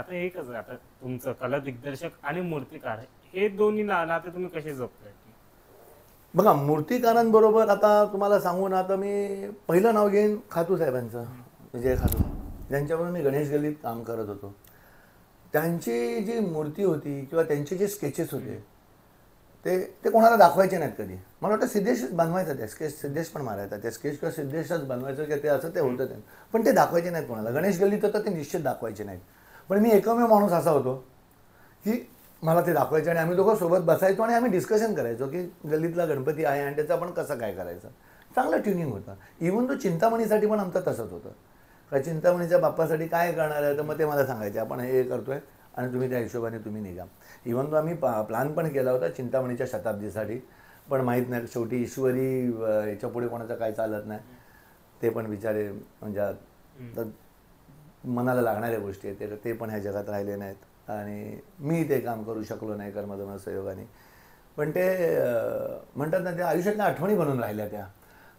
आता हे कसं आता तुमचं कला दिग्दर्शक आणि मूर्तिकार हे दोन्ही नाते तुम्ही कसे जपताय? बघा, मूर्तिकारांबरोबर आता तुम्हाला सांगू ना, आता मी पहिलं नाव घेईन खातू साहेबांचं, विजय खातू, ज्यांच्याबरोबर मी गणेश गल्लीत काम करत होतो. त्यांची जी मूर्ती होती किंवा त्यांचे जे स्केचेस होते ते ते कोणाला दाखवायचे नाहीत कधी. मला वाटतं सिद्धेशच बनवायचं, त्या स्केच सिद्धेश पण मारायचा, त्या स्केच किंवा सिद्धेशच बनवायचं की ते असं ते होतं ते, पण ते दाखवायचे नाहीत कोणाला. गणेश गल्लीत तर ते निश्चित दाखवायचे नाहीत. पण मी एकमेव माणूस असा होतो की मला ते दाखवायचं आणि आम्ही दोघं सोबत बसायचो आणि आम्ही डिस्कशन करायचो की गल्लीतला गणपती आहे आणि त्याचं आपण कसं काय करायचं. चांगलं ट्युनिंग होतं. इव्हन तो चिंतामणीसाठी पण आमचं तसंच होतं. का चिंतामणीच्या बाप्पासाठी काय करणार आहे, तर मग ते मला सांगायचे आपण हे करतोय आणि तुम्ही त्या हिशोबाने तुम्ही निघा. इव्हन तो आम्ही प्लॅन पण केला होता चिंतामणीच्या शताब्दीसाठी, पण माहीत नाही शेवटी ईश्वरी याच्या पुढे कोणाचं काय चालत नाही. ते पण विचारे म्हणजे मनाला लागणाऱ्या गोष्टी आहेत ते पण ह्या जगात राहिले नाहीत आणि मी ते काम करू शकलो नाही कर्मधर्म संयोगाने. पण ते म्हणतात ना, त्या आयुष्यातल्या आठवणी बनून राहिल्या त्या.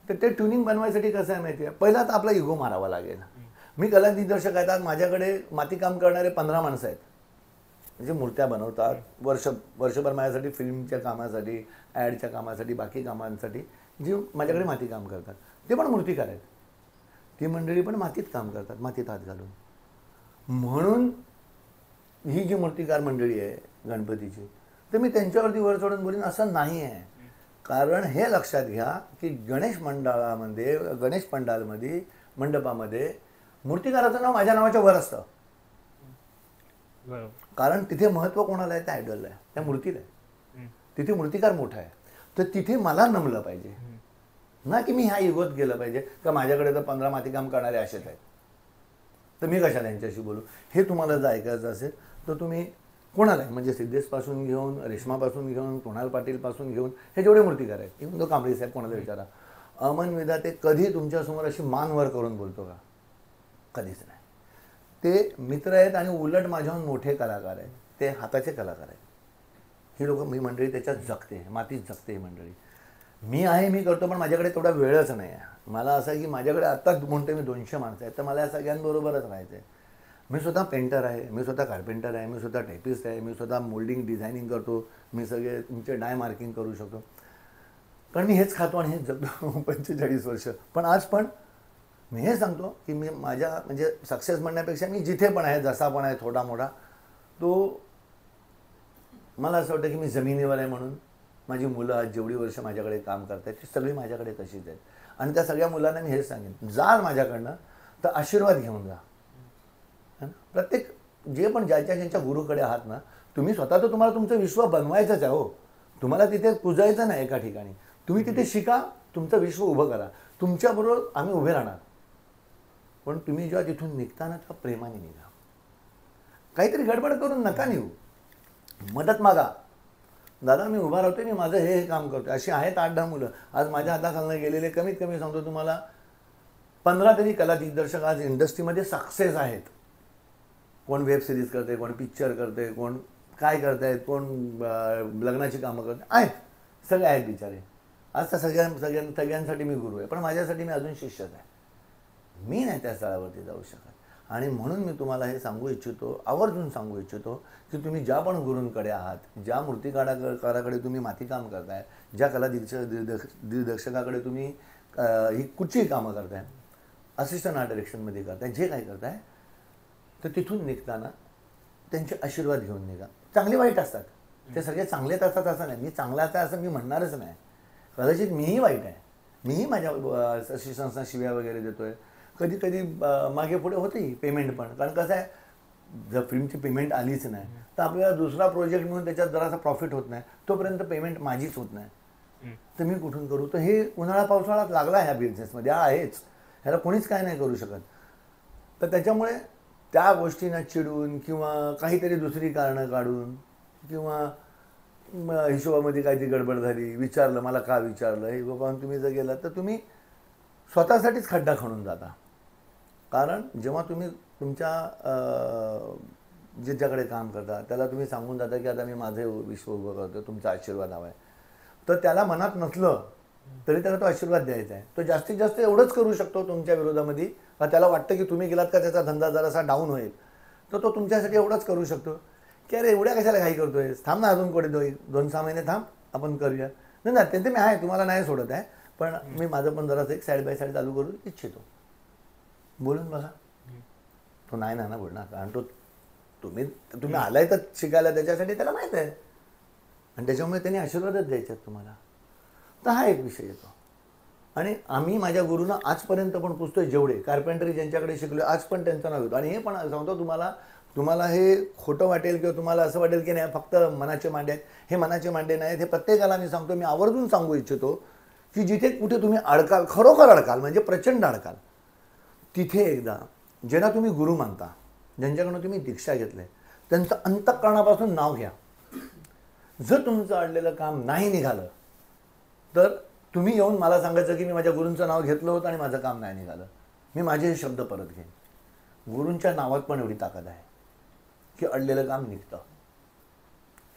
तर ते ट्युनिंग बनवायसाठी कसं आहे माहिती आहे, पहिला तर आपला इगो मारावा लागेल. मी कला दिग्दर्शक आहेत, माझ्याकडे मातीकाम करणारे 15 माणसं आहेत, म्हणजे मूर्त्या बनवतात. वर्षभर माझ्यासाठी फिल्मच्या कामासाठी, ॲडच्या कामासाठी, बाकी कामांसाठी जी माझ्याकडे मातीकाम करतात ते पण मूर्तिकार आहेत. ती मंडळी पण मातीत काम करतात, मातीत हात घालून. म्हणून ही जी मूर्तिकार मंडळी आहे गणपतीची, तर मी त्यांच्यावरती वर चढून बोलीन असं नाही आहे. कारण हे लक्षात घ्या की गणेश पंडालमध्ये मंडपामध्ये मूर्तिकाराचं नाव माझ्या नावाच्या वर असतं. कारण तिथे महत्त्व कोणाला आहे, त्या आयडलला आहे, त्या मूर्तीला आहे. तिथे मूर्तिकार मोठा आहे, तर तिथे मला नमलं पाहिजे ना, की मी ह्या युगात गेलं पाहिजे का माझ्याकडे तर 15 मातीकाम करणारे असेच आहेत, तर मी कशाला यांच्याशी बोलू. हे तुम्हाला जर ऐकायचं असेल तर तुम्ही कोणाला, म्हणजे सिद्धेशपासून घेऊन, रेश्मापासून घेऊन, कुणाल पाटीलपासून घेऊन, हे जेवढे मूर्तिकार आहेत, इव्हन तो कांबळे साहेब, कोणाला विचारा, अमन विधाते कधी तुमच्यासमोर अशी मान वर करून बोलतो का? कधीच नाही. ते मित्र आहेत आणि उलट माझ्याहून मोठे कलाकार आहेत, ते हाताचे कलाकार आहेत. ही लोक, मी मंडळी त्याच्यात जगते, मातीत जगते ही मंडळी. मी आहे, मी करतो, पण माझ्याकडे तेवढा वेळच नाही आहे. मला असं आहे की माझ्याकडे आत्ताच म्हणते मी 200 माणसं आहेत, तर मला या सगळ्यांबरोबरच राहायचं आहे. मी स्वतः पेंटर आहे, मी स्वतः कार्पेंटर आहे, मी स्वतः टायपिस्ट आहे, मी स्वतः मोल्डिंग डिझायनिंग करतो, मी सगळे तुमचे डाय मार्किंग करू शकतो. कारण मी हेच खातो आणि हेच जगतो 45 वर्ष. पण आज पण मी हे सांगतो की मी माझ्या म्हणजे सक्सेस म्हणण्यापेक्षा मी जिथे पण आहे, जसा पण आहे थोडा मोठा, तो मला असं वाटतं की मी जमिनीवर आहे. म्हणून माझी मुलं आज जेवढी वर्ष माझ्याकडे काम करत आहेत ती सगळी माझ्याकडे तशीच आहेत. आणि त्या सगळ्या मुलांना मी हेच सांगेन, जा माझ्याकडनं तर आशीर्वाद घेऊन जा. प्रत्येक जे पण ज्यांच्या गुरुकडे आहात ना, तुम्ही स्वतः तर तुम्हाला तुमचं विश्व बनवायचंच आहे हो. तुम्हाला तिथे पुजायचं नाही एका ठिकाणी, तुम्ही तिथे शिका, तुमचं विश्व उभं करा. तुमच्याबरोबर आम्ही उभे राहणार. पण तुम्ही जेव्हा तिथून निघताना तेव्हा प्रेमाने निघा. काहीतरी गडबड करून नका निघू. मदत मागा, दादा मी उभा राहतोय, मी माझं हे काम करतोय. अशी आहेत 8-10 मुलं आज माझ्या हाताखालनं गेलेले. कमीत कमी सांगतो तुम्हाला 15 तरी कला दिग्दर्शक आज इंडस्ट्रीमध्ये सक्सेस आहेत. कोण वेब सिरीज करते, कोण पिक्चर करते, कोण काय करतायत, कोण लग्नाची कामं करते आहेत, सगळे आहेत बिचारे. आज तर सगळ्यांसाठी मी गुरु आहे, पण माझ्यासाठी मी अजून शिष्यच आहे. मी नाही त्या स्थळावरती जाऊ शकत. आणि म्हणून मी तुम्हाला हे सांगू इच्छितो, आवर्जून सांगू इच्छितो की तुम्ही ज्या पण गुरूंकडे आहात, ज्या मूर्तिकाराकडे तुम्ही मातीकाम करताय, ज्या कला दिग्दर्शकाकडे तुम्ही ही कुठचीही कामं करताय, असिस्टंट आर्ट डायरेक्शनमध्ये करताय, जे काही करताय, तर तिथून निघताना त्यांचे आशीर्वाद घेऊन निघा. चांगले वाईट असतात, ते सगळे चांगलेच असतात असं नाही. मी चांगलाच आहे असं मी म्हणणारच नाही. कदाचित मीही वाईट आहे, मीही माझ्या असिस्टंट्सना शिव्या वगैरे देतोय. कधी कधी मागे पुढे होते पेमेंट पण. कारण कसं आहे, जर फिल्मची पेमेंट आलीच नाही तर आपल्याला दुसरा प्रोजेक्ट मिळून त्याच्यात जरासा प्रॉफिट होत नाही, तोपर्यंत पेमेंट माझीच होत नाही, तर मी कुठून करू. तर हे उन्हाळा पावसाळ्यात लागला ह्या बिझनेसमध्ये, आहेच, ह्याला कोणीच काय नाही करू शकत. तर त्याच्यामुळे त्या गोष्टींना चिडून किंवा काहीतरी दुसरी कारणं काढून किंवा हिशोबामध्ये काहीतरी गडबड झाली, विचारलं मला का विचारलं, हे बाबा तुम्ही जर गेलात तर तुम्ही स्वतःसाठीच खड्डा खणून जाता. कारण जेव्हा तुम्ही तुमच्या ज्याच्याकडे काम करता त्याला तुम्ही सांगून जाता की आता मी माझं विश्व उभं करतो, तुमचा आशीर्वाद हवा आहे, तर त्याला मनात नसलं तरी त्याला तो आशीर्वाद द्यायचा आहे. तो जास्तीत जास्त एवढंच करू शकतो तुमच्या विरोधामध्ये, का त्याला वाटतं की तुम्ही गेलात का त्याचा धंदा जरासा डाऊन होईल, तर तो तुमच्यासाठी एवढंच करू शकतो की अरे एवढ्या कशाला घाई करतोय, थांब ना अजून कुठे 2-6 महिने थांब, आपण करूया. नाही ना, ते मी आहे, तुम्हाला नाही सोडत आहे, पण मी माझं पण जरासं एक साईड बाय साईड चालू करू इच्छितो. बोलून बघा. तो नाही ना बोलणार, कारण तुम्ही आलाय तर शिकायला, त्याच्यासाठी त्याला माहीत आहे, आणि त्याच्यामुळे त्यांनी आशीर्वादच द्यायचे तुम्हाला. तर हा एक विषय येतो. आणि आम्ही माझ्या गुरूंना आजपर्यंत पण पुजतोय, जेवढे कार्पेंटरी ज्यांच्याकडे शिकलो आज पण त्यांचं नाव घेतो. आणि हे पण सांगतो तुम्हाला हे खोटं वाटेल किंवा तुम्हाला असं वाटेल की नाही फक्त मनाचे मांडे आहेत, हे मनाचे मांडे नाहीत. हे प्रत्येकाला मी सांगतो, मी आवर्जून सांगू इच्छितो की जिथे कुठे तुम्ही अडकाल, खरोखर अडकाल, म्हणजे प्रचंड अडकाल, तिथे एकदा ज्यांना तुम्ही गुरु मानता, ज्यांच्याकडून तुम्ही दीक्षा घेतली, त्यांचं अंतःकरणापासून नाव घ्या. जर तुमचं अडलेलं काम नाही निघालं तर तुम्ही येऊन मला सांगायचं की मी माझ्या गुरूंचं नाव घेतलं होतं आणि माझं काम नाही निघालं. मी माझे हे शब्द परत घेईन. गुरूंच्या नावात पण एवढी ताकद आहे की अडलेलं काम निघतं.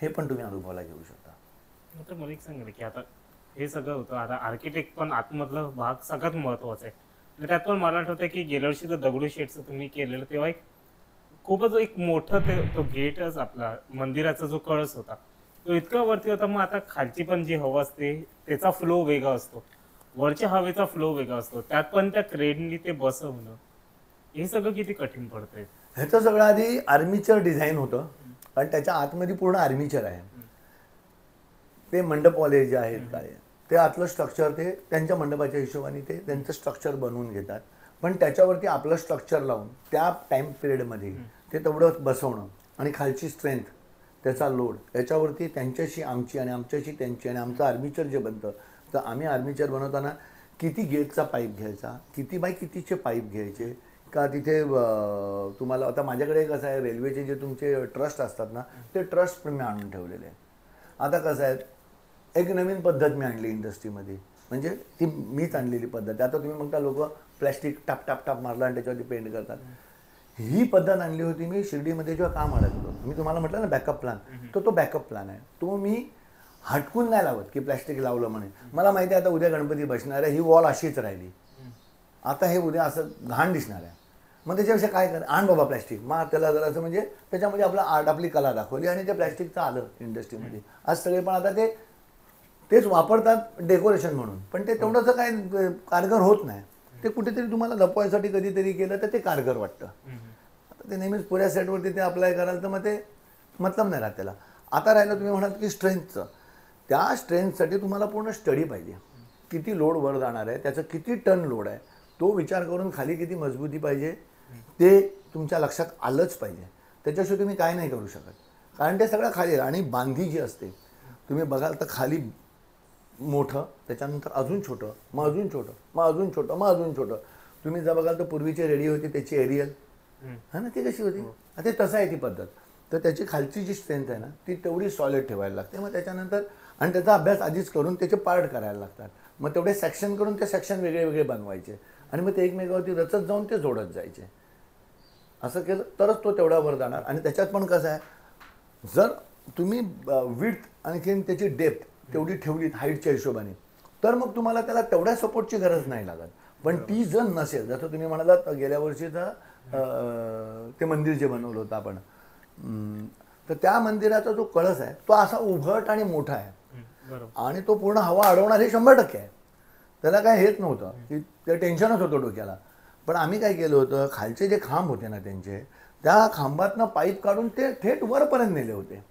हे पण तुम्ही अनुभवाला घेऊ शकता. आता मला एक सांगा की आता हे सगळं होतं, आता आर्किटेक्ट पण आतमधला भाग सगळ्यात महत्वाचा आहे. आणि त्यात पण मला आठवतं की गेल्या वर्षी दगडूशेठचं तुम्ही केलेलं तेव्हा एक खूपच एक मोठं तो गेटच आपला मंदिराचा जो कळस होता तो इतका वरती होता. मग आता खालची पण जी हवा असते त्याचा फ्लो वेगळा असतो, वरच्या हवेचा फ्लो वेगळा असतो, त्यात पण त्या क्रेननी ते बसवणं, हे सगळं किती कठीण पडतंय. ह्याचं सगळं आधी आर्मीचर डिझाईन होतं, आणि त्याच्या आतमध्ये पूर्ण आर्मीचर आहे. ते मंडपवाले जे आहेत काय, ते आतलं स्ट्रक्चर ते त्यांच्या मंडपाच्या हिशोबाने ते त्यांचं स्ट्रक्चर बनवून घेतात. पण त्याच्यावरती आपलं स्ट्रक्चर लावून त्या टाईम पिरियडमध्ये ते तेवढं बसवणं, आणि खालची स्ट्रेंथ, त्याचा लोड, याच्यावरती त्यांच्याशी आमची आणि आमच्याशी त्यांची, आणि आमचं आर्मीचर जे बनतं, तर आम्ही आर्मीचर बनवताना किती गेटचा पाईप घ्यायचा, किती बाय कितीचे पाईप घ्यायचे, का तिथे तुम्हाला आता माझ्याकडे कसं आहे, रेल्वेचे जे तुमचे ट्रस्ट असतात ना, ते ट्रस्ट पण मी आणून ठेवलेले आहे. आता कसं आहे, एक नवीन पद्धत मी आणली इंडस्ट्रीमध्ये, म्हणजे ती मीच आणलेली पद्धत. आता तुम्ही म्हणता लोक प्लॅस्टिक टाप टाप टाप मारलं आणि त्याच्यावरती पेंट करतात. ही पद्धत आणली होती मी शिर्डीमध्ये जेव्हा काम अडकलो. मी तुम्हाला म्हटलं ना बॅकअप प्लॅन, तो बॅकअप प्लॅन आहे. तो मी हटकून नाही लावत की प्लॅस्टिक लावलं म्हणे. मला माहिती आहे आता उद्या गणपती बसणार आहे, ही वॉल अशीच राहिली, आता हे उद्या असं घाण दिसणार आहे, मग त्याच्यापेक्षा काय कर, आण बाबा प्लॅस्टिक, मग त्याला जरा असं म्हणजे त्याच्यामध्ये आपलं आर्ट, आपली कला दाखवली, आणि ते प्लॅस्टिकचं आलं इंडस्ट्रीमध्ये. आज सगळे पण आता तेच वापरतात डेकोरेशन म्हणून, पण ते तेवढंसं काय कारगर होत नाही. ते कुठेतरी तुम्हाला लपवायसाठी कधीतरी केलं तर ते कारगर वाटतं. आता ते नेहमीच पुऱ्या सेटवरती ते अप्लाय कराल तर मग ते मतलब नाही राहत त्याला. आता राहिलं तुम्ही म्हणाल की स्ट्रेंथचं, त्या स्ट्रेंथसाठी तुम्हाला पूर्ण स्टडी पाहिजे. किती लोड वर जाणार आहे, त्याचं किती टन लोड आहे, तो विचार करून खाली किती मजबूती पाहिजे ते तुमच्या लक्षात आलंच पाहिजे. त्याच्याशिवाय तुम्ही काय नाही करू शकत, कारण ते सगळं खाली आहे. आणि बांधी जी असते तुम्ही बघाल तर खाली मोठं, त्याच्यानंतर अजून छोटं, मग अजून छोटं, मग अजून छोटं, मग अजून छोटं. तुम्ही जर बघाल तर पूर्वीची रेडिओ होती त्याची एरियल है ना, ती कशी होती, आता तसं आहे ती पद्धत. तर त्याची खालची जी स्ट्रेंथ आहे ना ती तेवढी सॉलिड ठेवायला लागते. मग त्याच्यानंतर आणि त्याचा अभ्यास आधीच करून त्याचे पार्ट करायला लागतात. मग तेवढे सेक्शन करून ते सेक्शन वेगळे वेगळे बनवायचे, आणि मग ते एकमेकावरती रचत जाऊन ते जोडत जायचे. असं केलं तरच तो तेवढा वर जाणार. आणि त्याच्यात पण कसं आहे, जर तुम्ही विड्थ आणखीन त्याची डेप्थ तेवढी ठेवलीत हाईटच्या हिशोबाने, तर मग तुम्हाला त्याला तेवढ्या सपोर्टची गरज नाही लागत. पण ती जर नसेल, जसं तुम्ही म्हणालात गेल्या वर्षीचा ते मंदिर जे बनवलं होतं आपण, तर त्या मंदिराचा जो कळस आहे तो असा उभट आणि मोठा आहे, आणि तो पूर्ण हवा अडवणार हे 100% आहे. त्याला काय हेच नव्हतं की ते टेन्शनच होतं डोक्याला. पण आम्ही काय केलं होतं, खालचे जे खांब होते ना त्यांचे, त्या खांबातनं पाईप काढून ते थेट वरपर्यंत नेले होते.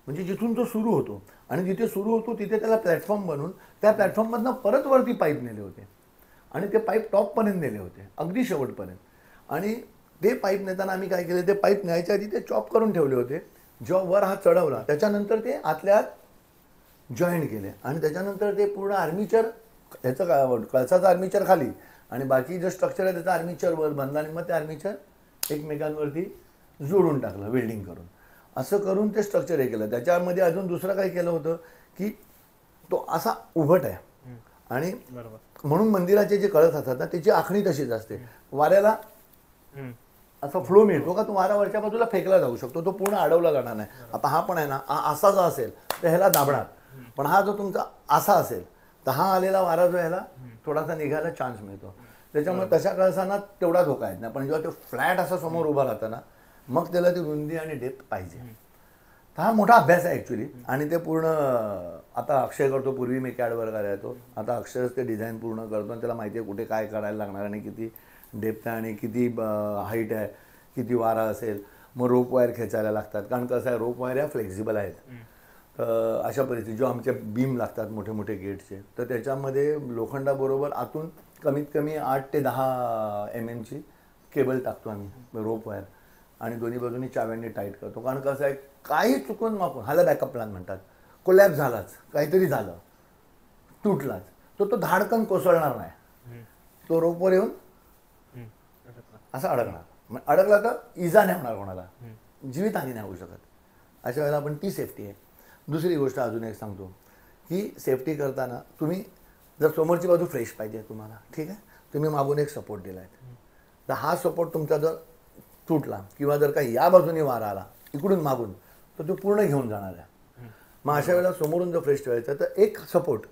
म्हणजे जिथून तो सुरू होतो, आणि जिथे सुरू होतो तिथे त्याला प्लॅटफॉर्म बनवून त्या प्लॅटफॉर्ममधनं परत वरती पाईप नेले होते, आणि ते पाईप टॉपपर्यंत नेले होते अगदी शेवटपर्यंत. आणि ते पाईप नेताना आम्ही काय केलं, ते पाईप न्यायच्या आधी ते चॉप करून ठेवले होते. जेव्हा वर हा चढवला त्याच्यानंतर ते आतल्या आत जॉईंट केले, आणि त्याच्यानंतर ते पूर्ण आर्मीचर, ह्याचं कळसाचं आर्मीचर खाली, आणि बाकी जे स्ट्रक्चर आहे त्याचं आर्मीचर वर बांधलं, आणि मग ते आर्मीचर एकमेकांवरती जोडून टाकलं वेल्डिंग करून. असं करून ते स्ट्रक्चर हे केलं. त्याच्यामध्ये अजून दुसरं काय केलं होतं की तो असा उभट आहे, आणि म्हणून मंदिराचे जे कळस असतात ना त्याची आखणी तशीच असते. वाऱ्याला असा फ्लो मिळतो का, तो वारा वरच्या बाजूला फेकला जाऊ शकतो, तो पूर्ण अडवला जाणार नाही. आता हा पण आहे ना, असा जो असेल तर ह्याला दाबणार, पण हा जो तुमचा असा असेल तर हा आलेला वारा जो ह्याला थोडासा निघायला चान्स मिळतो. त्याच्यामुळे तशा कळसांना तेवढा धोका येत नाही. पण जेव्हा तो फ्लॅट असा समोर उभा राहतं ना, मग त्याला ती रुंदी आणि डेप्थ पाहिजे. तर हा मोठा अभ्यास आहे ॲक्च्युली. आणि ते पूर्ण आता अक्षय करतो, पूर्वी मी कॅडवर करायचो, आता अक्षयच ते डिझाईन पूर्ण करतो आणि त्याला माहिती आहे कुठे काय करायला लागणार आणि किती डेप्थ आहे आणि किती हाईट आहे, किती वारा असेल. मग रोप वायर खेचायला लागतात, कारण कसं आहे रोप वायर ह्या फ्लेक्झिबल आहेत. तर अशा परिस्थितीत जो आमचे बीम लागतात मोठे मोठे गेटचे, तर त्याच्यामध्ये लोखंडाबरोबर आतून कमीत कमी 8 ते 10 mm ची केबल टाकतो आम्ही रोप वायर आणि दोन्ही बाजूनी चाव्यांनी टाईट करतो. कारण कसं आहे काही चुकून मागून ह्याला बॅकअप प्लॅन म्हणतात, कोलॅप झालाच, काहीतरी झालं, तुटलाच, तो धाडकन कोसळणार नाही, तो रोपवर येऊन असं अडकणार. मग अडकला तर इजा नाही होणार कोणाला, जीवितहानी नाही होऊ शकत. अशा वेळेला आपण ती सेफ्टी आहे. दुसरी गोष्ट अजून एक सांगतो की सेफ्टी करताना तुम्ही जर समोरची बाजू फ्रेश पाहिजे तुम्हाला, ठीक आहे, तुम्ही मागून एक सपोर्ट दिला आहे, तर हा सपोर्ट तुमचा जर तुटला किंवा जर काही या बाजूने वारा आला इकडून मागून, तर तो पूर्ण घेऊन जाणार आहे. मग अशा वेळेला समोरून जर फ्रेश ठेवायचं तर एक सपोर्ट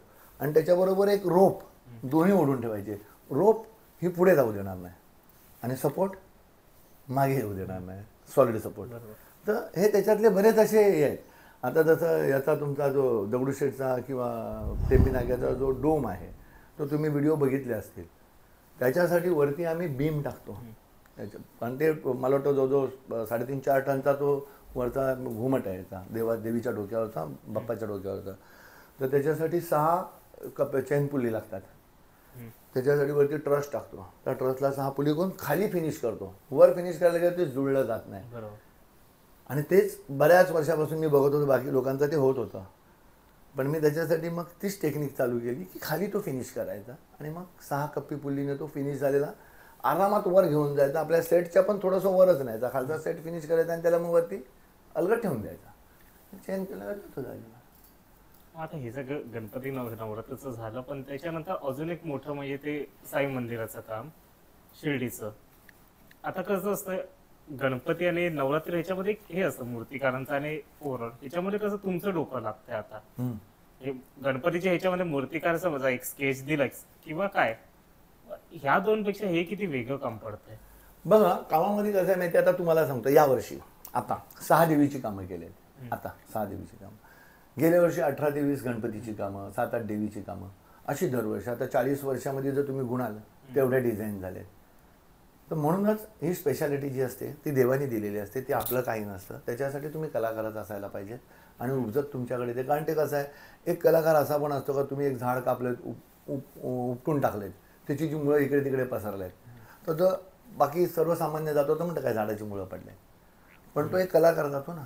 आणि त्याच्याबरोबर एक रोप दोन्ही ओढून ठेवायचे. रोप ही पुढे जाऊ देणार नाही आणि सपोर्ट मागे येऊ देणार नाही, सॉलिड सपोर्ट. तर हे त्याच्यातले बरेच असे हे आहेत. आता जसं याचा तुमचा जो दगडूशेठचा किंवा टेपी नाक्याचा जो डोम आहे तो तुम्ही व्हिडिओ बघितले असतील, त्याच्यासाठी वरती आम्ही बीम टाकतो. कारण ते मला वाटतं जवळजवळ 3.5-4 टनचा तो वरचा घुमट आहे याचा, देवीच्या डोक्यावरचा, बाप्पाच्या डोक्यावरचा. तर त्याच्यासाठी 6 चेन पुली लागतात. त्याच्यासाठी वरती ट्रस टाकतो, त्या ट्रसला 6 पुली करून खाली फिनिश करतो. वर फिनिश करायला गेलं ते जुळलं जात नाही. आणि तेच बऱ्याच वर्षापासून मी बघत होतो, बाकी लोकांचं ते होत होतं. पण मी त्याच्यासाठी मग तीच टेक्निक चालू केली की खाली तो फिनिश करायचा आणि मग 6 कप्पी पुल्लीने तो फिनिश झालेला आरामात वर घेऊन जायचा. आपल्या सेटच्या पण थोडंसं वरच न्यायचा, खालचा सेट फिनिश करायचा आणि त्याला मग वरती अलगद ठेवून द्यायचा. चेन केलं तो झालेला. आता हे सगळं गणपती नवरात्राचं झालं, पण त्याच्यानंतर अजून एक मोठं म्हणजे ते साई मंदिराचं काम शिर्डीचं. आता कसं असतं गणपती आणि नवरात्री ह्याच्यामध्ये एक हे असतं मूर्तिकारांचं आणि ओरड, ह्याच्यामध्ये कसं तुमचं डोकं लागतंय. आता हे गणपतीच्या ह्याच्यामध्ये मूर्तिकार समजा एक स्केच दिला किंवा काय, ह्या दोनपेक्षा हे किती वेगळं काम पडतंय. बघा कामामध्ये कसं आहे माहिती, आता तुम्हाला सांगतो, यावर्षी आता 6 देवीची कामं केली आहेत. आता 6 देवीची कामं, गेल्या वर्षी 18 ते 20 गणपतीची कामं, 7-8 देवीची कामं, अशी दरवर्षी. आता 40 वर्षामध्ये जर तुम्ही गुणाल तेवढ्या डिझाईन झाले. तर म्हणूनच ही स्पेशालिटी जी असते ती देवानी दिलेली असते, ती आपलं काही नसतं. त्याच्यासाठी तुम्ही कलाकारच असायला पाहिजे आणि उपजत तुमच्याकडे ते. कारण ते कसं आहे, एक कलाकार असा पण असतो का तुम्ही एक झाड कापलेत, उपटून टाकलेत, त्याची जी मुळं इकडे तिकडे पसरले आहेत, तर जो बाकी सर्वसामान्य जातो तर म्हणतं काय झाडाची मुळं पडले, पण तो एक कलाकार जातो ना,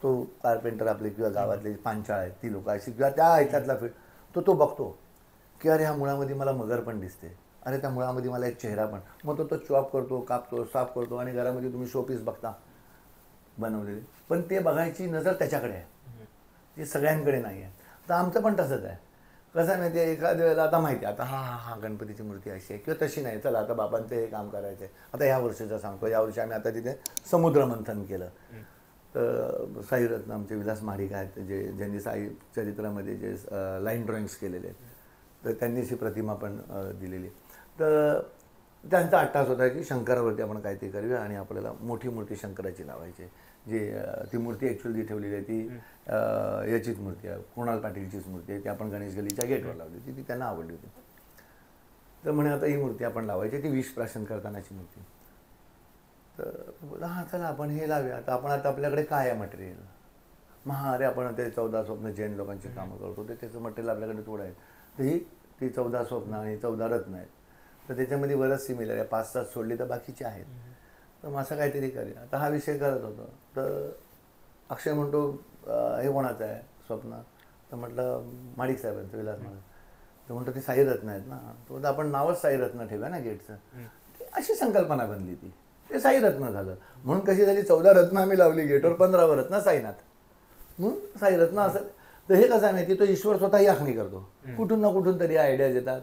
तो कार्पेंटर आपले किंवा गावातले पांचाळ आहेत ती लोक अशी किंवा त्या ह्याच्यातला तो बघतो की अरे ह्या मुळामध्ये मला मगर पण दिसते, अरे त्या मुळामध्ये मला एक चेहरा पण. मग तो चॉप करतो, कापतो, साफ करतो आणि घरामध्ये तुम्ही शोपीस बघता बनवलेले, पण ते बघायची नजर त्याच्याकडे आहे, ते सगळ्यांकडे नाही आहे. तर आमचं पण तसंच आहे. कसं आहे माहिती आहे, एखाद्या वेळेला आता माहिती आहे आता हा गणपतीची मूर्ती अशी आहे किंवा तशी नाही, चला आता बाबांचं हे काम करायचं आहे. आता ह्या वर्षीचं सांगतो, यावर्षी आम्ही आता तिथे समुद्र मंथन केलं. तर साईरत्न आमचे विलास महाडिक आहेत, ज्यांनी साई चरित्रामध्ये जे लाईन ड्रॉइंग्स केलेले आहेत, तर त्यांनी अशी प्रतिमा पण दिलेली. तर त्यांचा अट्टास होता की शंकरावरती आपण काहीतरी करूया आणि आपल्याला मोठी मूर्ती शंकराची लावायची. जी ती मूर्ती ॲक्च्युअली ठेवलेली आहे ती याचीच मूर्ती आहे, कुणाल पाटीलचीच मूर्ती आहे. ती आपण गणेश गलीच्या गेटवर लावली होती, ती त्यांना आवडली होती. तर म्हणे आता ही मूर्ती आपण लावायची, ती विष प्राशन करतानाची मूर्ती. तर हां चला आपण हे लावूया. आता आपल्याकडे काय आहे मटेरियल, अरे आपण ते 14 स्वप्न जैन लोकांची कामं करतो, ते त्याचं मटेरियल आपल्याकडे थोडं आहे. तर ती 14 स्वप्न आणि 14 रत्न आहेत, तर त्याच्यामध्ये बरंच सिमिलर आहे. 5-7 सोडली तर बाकीचे आहेत. तर मग असं काहीतरी करूया. आता हा विषय करत होतो, तर अक्षय म्हणतो हे कोणाचं आहे स्वप्न, तर म्हटलं माडिक साहेबांचं, विलास महाडिक. तर म्हणतो ते साईरत्न आहेत ना, तर आपण नावच साईरत्न ठेवूया ना गेटचं. अशी संकल्पना बनली ती, ते साईरत्न झालं. म्हणून कशी झाली, 14 रत्न आम्ही लावली गेटवर, 15वर रत्न साईनाथ, म्हणून साईरत्न असं. तर हे कसं आहे माहिती, तो ईश्वर स्वतःही आखणी करतो, कुठून ना कुठून तरी आयडियाज येतात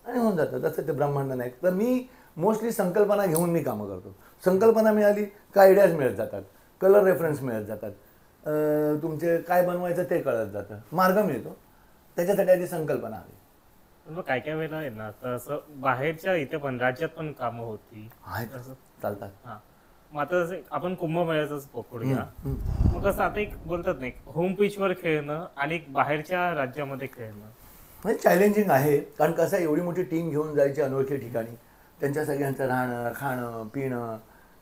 आणि होऊन जातं. तसं ते ब्रह्मांड नाही. तर मी मोस्टली संकल्पना घेऊन मी कामं करतो. संकल्पना मिळाली का आयडियाज मिळत जातात, कलर रेफरन्स मिळत जातात, तुमचे काय बनवायचं ते कळत जातं, मार्ग मिळतो. त्याच्यासाठी आधी संकल्पना हवी. मग काय काय वेळेला आहे ना, तर असं बाहेरच्या इथे पण राज्यात पण कामं होती आहेत, चालतात. हां, मग आता जसं आपण कुंभमेळ्याचंच पकडूया. मग कसं आता एक बोलतात नाही होम पिचवर खेळणं आणि एक बाहेरच्या राज्यामध्ये खेळणं म्हणजे चॅलेंजिंग आहे, कारण कसं आहे, एवढी मोठी टीम घेऊन जायची अनोळखी ठिकाणी, त्यांच्या सगळ्यांचं राहणं खाणं पिणं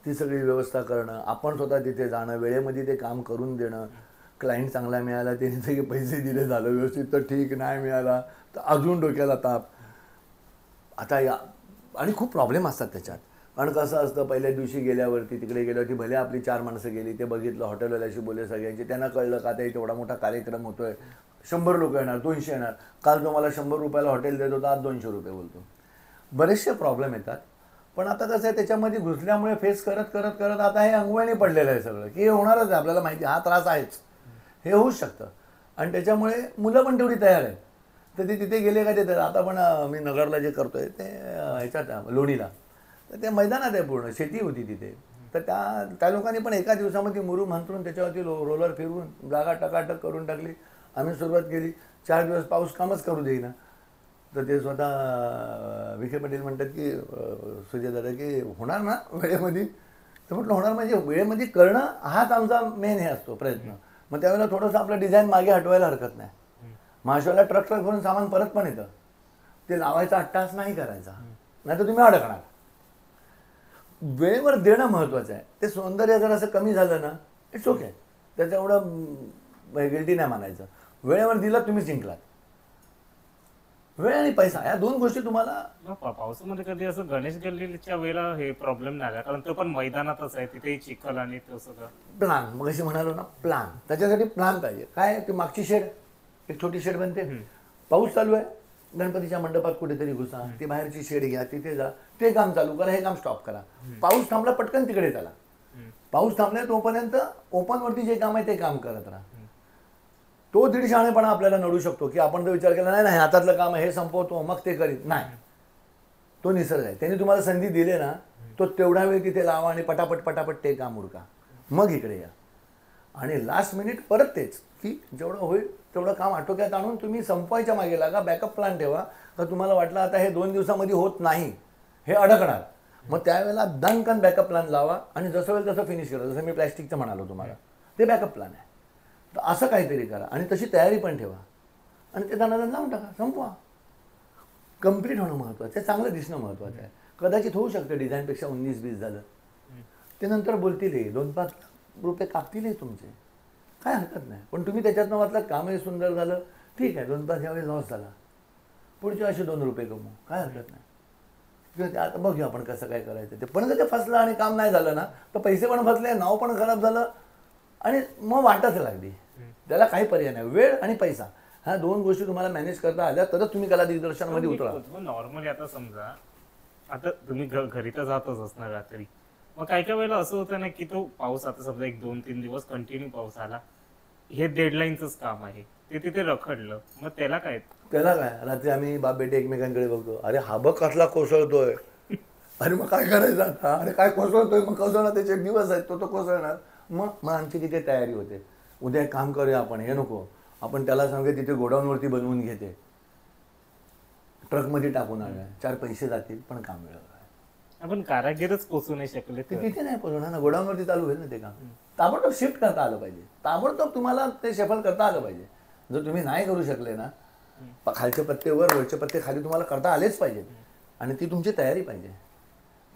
ती सगळी व्यवस्था करणं, आपण स्वतः तिथे जाणं, वेळेमध्ये ते काम करून देणं, क्लायंट चांगला मिळाला त्याने सगळे पैसे दिले झालं व्यवस्थित तर ठीक, नाही मिळाला तर अजून डोक्याला ताप. आता या आणि खूप प्रॉब्लेम असतात त्याच्यात, कारण कसं असतं, पहिल्या दिवशी गेल्यावरती तिकडे गेल्यावरती भले आपली 4 माणसं गेली, ते बघितलं हॉटेलवाल्याशी बोलले सगळ्यांचे, त्यांना कळलं का आता तेवढा मोठा कार्यक्रम होतोय, 100 लोक येणार 200 येणार, काल तुम्हाला 100 रुपयाला हॉटेल देत होता, आज 200 रुपये बोलतो. बरेचसे प्रॉब्लेम येतात. पण आता कसं आहे, त्याच्यामध्ये घुसल्यामुळे फेस करत करत करत आता हे अंगवळणी पडलेलं आहे सगळं, की हे होणारच आहे, आपल्याला माहिती हा त्रास आहेच, हे होऊच शकतं. आणि त्याच्यामुळे मुलं पण तेवढी तयार आहेत, तर ते तिथे गेले का ते आता पण मी नगरला जे करतोय ते ह्याच्यात लोणीला, तर ते मैदानात आहे, पूर्ण शेती होती तिथे, तर त्या लोकांनी पण एका दिवसामध्ये मुरुम हंतरून त्याच्यावरती रोलर फिरवून जागा टकाटक करून टाकली. आम्ही सुरुवात केली, 4 दिवस पाऊस कामच करू देईना, तर ते स्वतः विखे पाटील म्हणतात की सुजय दादा की होणार ना वेळेमध्ये, तर म्हटलं होणार म्हणजे वेळेमध्ये करणं हाच आमचा मेन हे असतो प्रयत्न. मग त्यावेळेला थोडंसं आपलं डिझाईन मागे हटवायला हरकत नाही. महाराष्ट्राला ट्रक भरून सामान परत पण येतं, ते लावायचा अट्टास नाही करायचा, नाही तर तुम्ही अडकणार. वेळेवर देणं महत्त्वाचं आहे. ते सौंदर्य जर असं कमी झालं ना इट्स ओके, त्याचं एवढं गिल्टी नाही मानायचं. वेळेवर दिलं तुम्ही जिंकलात. वेळ आणि पैसा या 2 गोष्टी तुम्हाला. पावसामध्ये कधी असं गणेश गल्लीच्या वेळेला हे प्रॉब्लेम नाही आला, कारण तो पण मैदानातच आहे, तिथे चिखल आणि ते सगळं प्लान मग अशी म्हणालो ना, प्लान, त्याच्यासाठी प्लान पाहिजे. काय ती मागची शेड, एक छोटी शेड बनते, पाऊस चालू आहे, गणपतीच्या मंडपात कुठेतरी घुसा, ती बाहेरची शेड घ्या, तिथे जा, ते काम चालू करा, हे काम स्टॉप करा. पाऊस थांबला पटकन तिकडे चला, पाऊस थांबलाय तोपर्यंत ओपनवरती जे काम आहे ते काम करत राहा. तो दीड शहाणेपणा आपल्याला नडू शकतो, की आपण जर विचार केला नाही नाही हातातलं काम आहे हे संपवतो मग ते करीत नाही, तो निसर्ग आहे. त्यांनी तुम्हाला संधी दिली ना, तो तेवढा वेळ तिथे लावा आणि पटापट पटापट ते काम उरका, मग इकडे या. आणि लास्ट मिनिट परत तेच, की जेवढं होईल तेवढं काम आटोक्यात आणून तुम्ही संपवायच्या मागे लागा. बॅकअप प्लॅन ठेवा, का तुम्हाला वाटलं आता हे 2 दिवसामध्ये होत नाही, हे अडकणार, मग त्यावेळेला दणकन बॅकअप प्लॅन लावा आणि जसं होईल तसं फिनिश करा. जसं मी प्लॅस्टिकचं म्हणालो तुम्हाला, ते बॅकअप प्लॅन आहे. तर असं काहीतरी करा आणि तशी तयारी पण ठेवा आणि ते दणादण लावून टाका, संपवा. कम्प्लीट होणं महत्त्वाचं आहे, चांगलं दिसणं महत्त्वाचं आहे. कदाचित होऊ शकतं डिझाईनपेक्षा 19-20 झालं, ते नंतर बोलतील 2-5 रुपये कापतील तुमचे, काय हरकत नाही. पण तुम्ही त्याच्यातनं वाटलं कामही सुंदर झालं, ठीक आहे, 2-5 यावेळी लॉस झाला, पुढच्या वर्षी 2 रुपये कमवू, काय हरकत नाही. किंवा आता बघूया आपण कसं काय करायचं ते. पण जर ते फसलं आणि काम नाही झालं ना, तर पैसे पण फसले, नाव पण खराब झालं आणि मग वाटच लागली. त्याला काही पर्याय नाही. वेळ आणि पैसा ह्या 2 गोष्टी तुम्हाला मॅनेज करता आल्या तरच तुम्ही कला दिग्दर्शनामध्ये उतरा. नॉर्मली आता समजा आता तुम्ही घरी तर जातच असणार रात्री, मग काही काही वेळेला असं होतं ना की तो पाऊस आता समजा 1-2-3 दिवस कंटिन्यू पाऊस आला, हे डेडलाईनच काम आहे, ते तिथे रखडलं, मग त्याला काय रात्री आम्ही बाप बेटे एकमेकांकडे बघतो, अरे हा बघ कसला कोसळतोय, अरे मग काय करायचं आता, अरे काय कोसळतोय, मग कोसळणार, त्याचे दिवस आहेत, तो कोसळणार. मग आमची तिथे तयारी होते, उद्या काम करूया आपण, हे नको आपण त्याला सांगूया तिथे गोडाऊनवरती बनवून घेते, ट्रकमध्ये टाकून आणूया, 4 पैसे जातील पण काम मिळणार. आपण कारागीरच पोचू नाही शकले ते तिथे नाही पोचवणार ना, गोडाऊनवरती चालू होईल ना ते काम. ताबडतोब शिफ्ट करता आलं पाहिजे, ताबडतोब तुम्हाला ते शफल करता आलं पाहिजे. जर तुम्ही नाही करू शकले ना, खालचे पत्ते वर, वरचे पत्ते खाली तुम्हाला करता आलेच पाहिजेत आणि ती तुमची तयारी पाहिजे.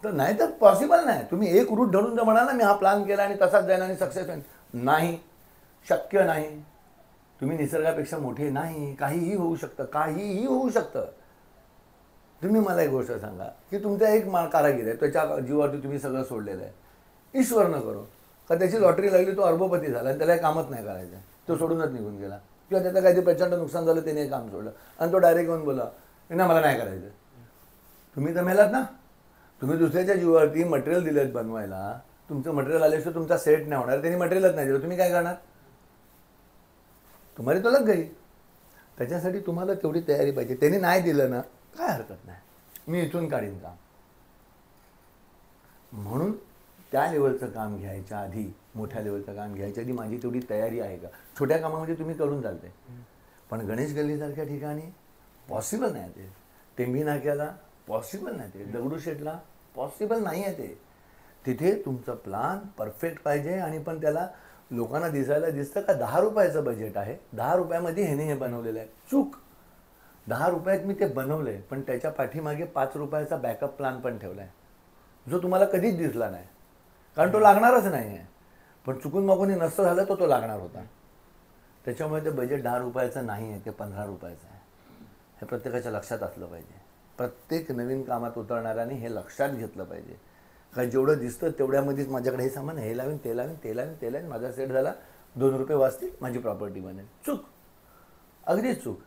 तर नाही तर पॉसिबल नाही. तुम्ही एक रूट धरून जर म्हणाल ना मी हा प्लॅन केला आणि तसाच जाईल आणि सक्सेस होईल, नाही, शक्य नाही. तुम्ही निसर्गापेक्षा मोठे नाही. काहीही होऊ शकतं, काहीही होऊ शकतं. तुम्ही मला एक गोष्ट सांगा की तुमचा एक कारागीर आहे, त्याच्या जीवावरती तुम्ही सगळं सोडलेलं आहे, ईश्वर न करो का त्याची लॉटरी लागली, तो अरबोपती झाला आणि त्याला कामच नाही करायचं, तो सोडूनच निघून गेला, किंवा त्याचं काहीतरी प्रचंड नुकसान झालं, त्याने काम सोडलं आणि तो डायरेक्ट येऊन बोला नाही मला नाही करायचं. तुम्ही तर मेलात ना. तुम्ही दुसऱ्याच्या जीवावरती मटेरियल दिलेत बनवायला, तुमचं मटेरियल आल्याशिवाय तुमचा सेट नाही होणार, त्यांनी मटेरियलच नाही दिलं, तुम्ही काय करणार, तुम्हाला तो लग गई. त्याच्यासाठी तुम्हाला तेवढी तयारी पाहिजे. त्यांनी नाही दिलं ना काय हरकत नाही, मी इथून काढीन काम. म्हणून त्या लेवलचं काम घ्यायच्या आधी, मोठ्या लेवलचं काम घ्यायच्या आधी माझी तेवढी तयारी आहे का. छोट्या कामामध्ये तुम्ही करून चालते, पण गणेश गल्लीसारख्या ठिकाणी पॉसिबल नाही ते. टेंभी नाक्याला पॉसिबल नाही ते, दगडूशेठला पॉसिबल नाही आहे ते. तिथे तुमचं प्लान परफेक्ट पाहिजे आणि पण त्याला लोकांना दिसायला दिसतं का 10 रुपयाचं बजेट आहे, 10 रुपयामध्ये ह्याने हे बनवलेलं आहे. चूक. 10 रुपयात मी ते बनवलंय, पण त्याच्या पाठीमागे 5 रुपयाचा बॅकअप प्लान पण ठेवलाय, जो तुम्हाला कधीच दिसला नाही, कारण तो लागणारच नाही आहे. पण चुकून मागून नसतं झालं तर तो लागणार होता. त्याच्यामुळे ते बजेट 10 रुपयाचं नाही आहे, ते 15 रुपयाचं आहे. हे प्रत्येकाच्या लक्षात असलं पाहिजे. प्रत्येक नवीन कामात उतरणाऱ्याने हे लक्षात घेतलं पाहिजे. कारण जेवढं दिसतं तेवढ्यामध्येच माझ्याकडे हे सामान, हे लावीन, ते लावीन, ते लावीन, ते लावीन, माझा सेट झाला, 2 रुपये वाचतील, माझी प्रॉपर्टी बनेल. चूक. अगदीच चूक.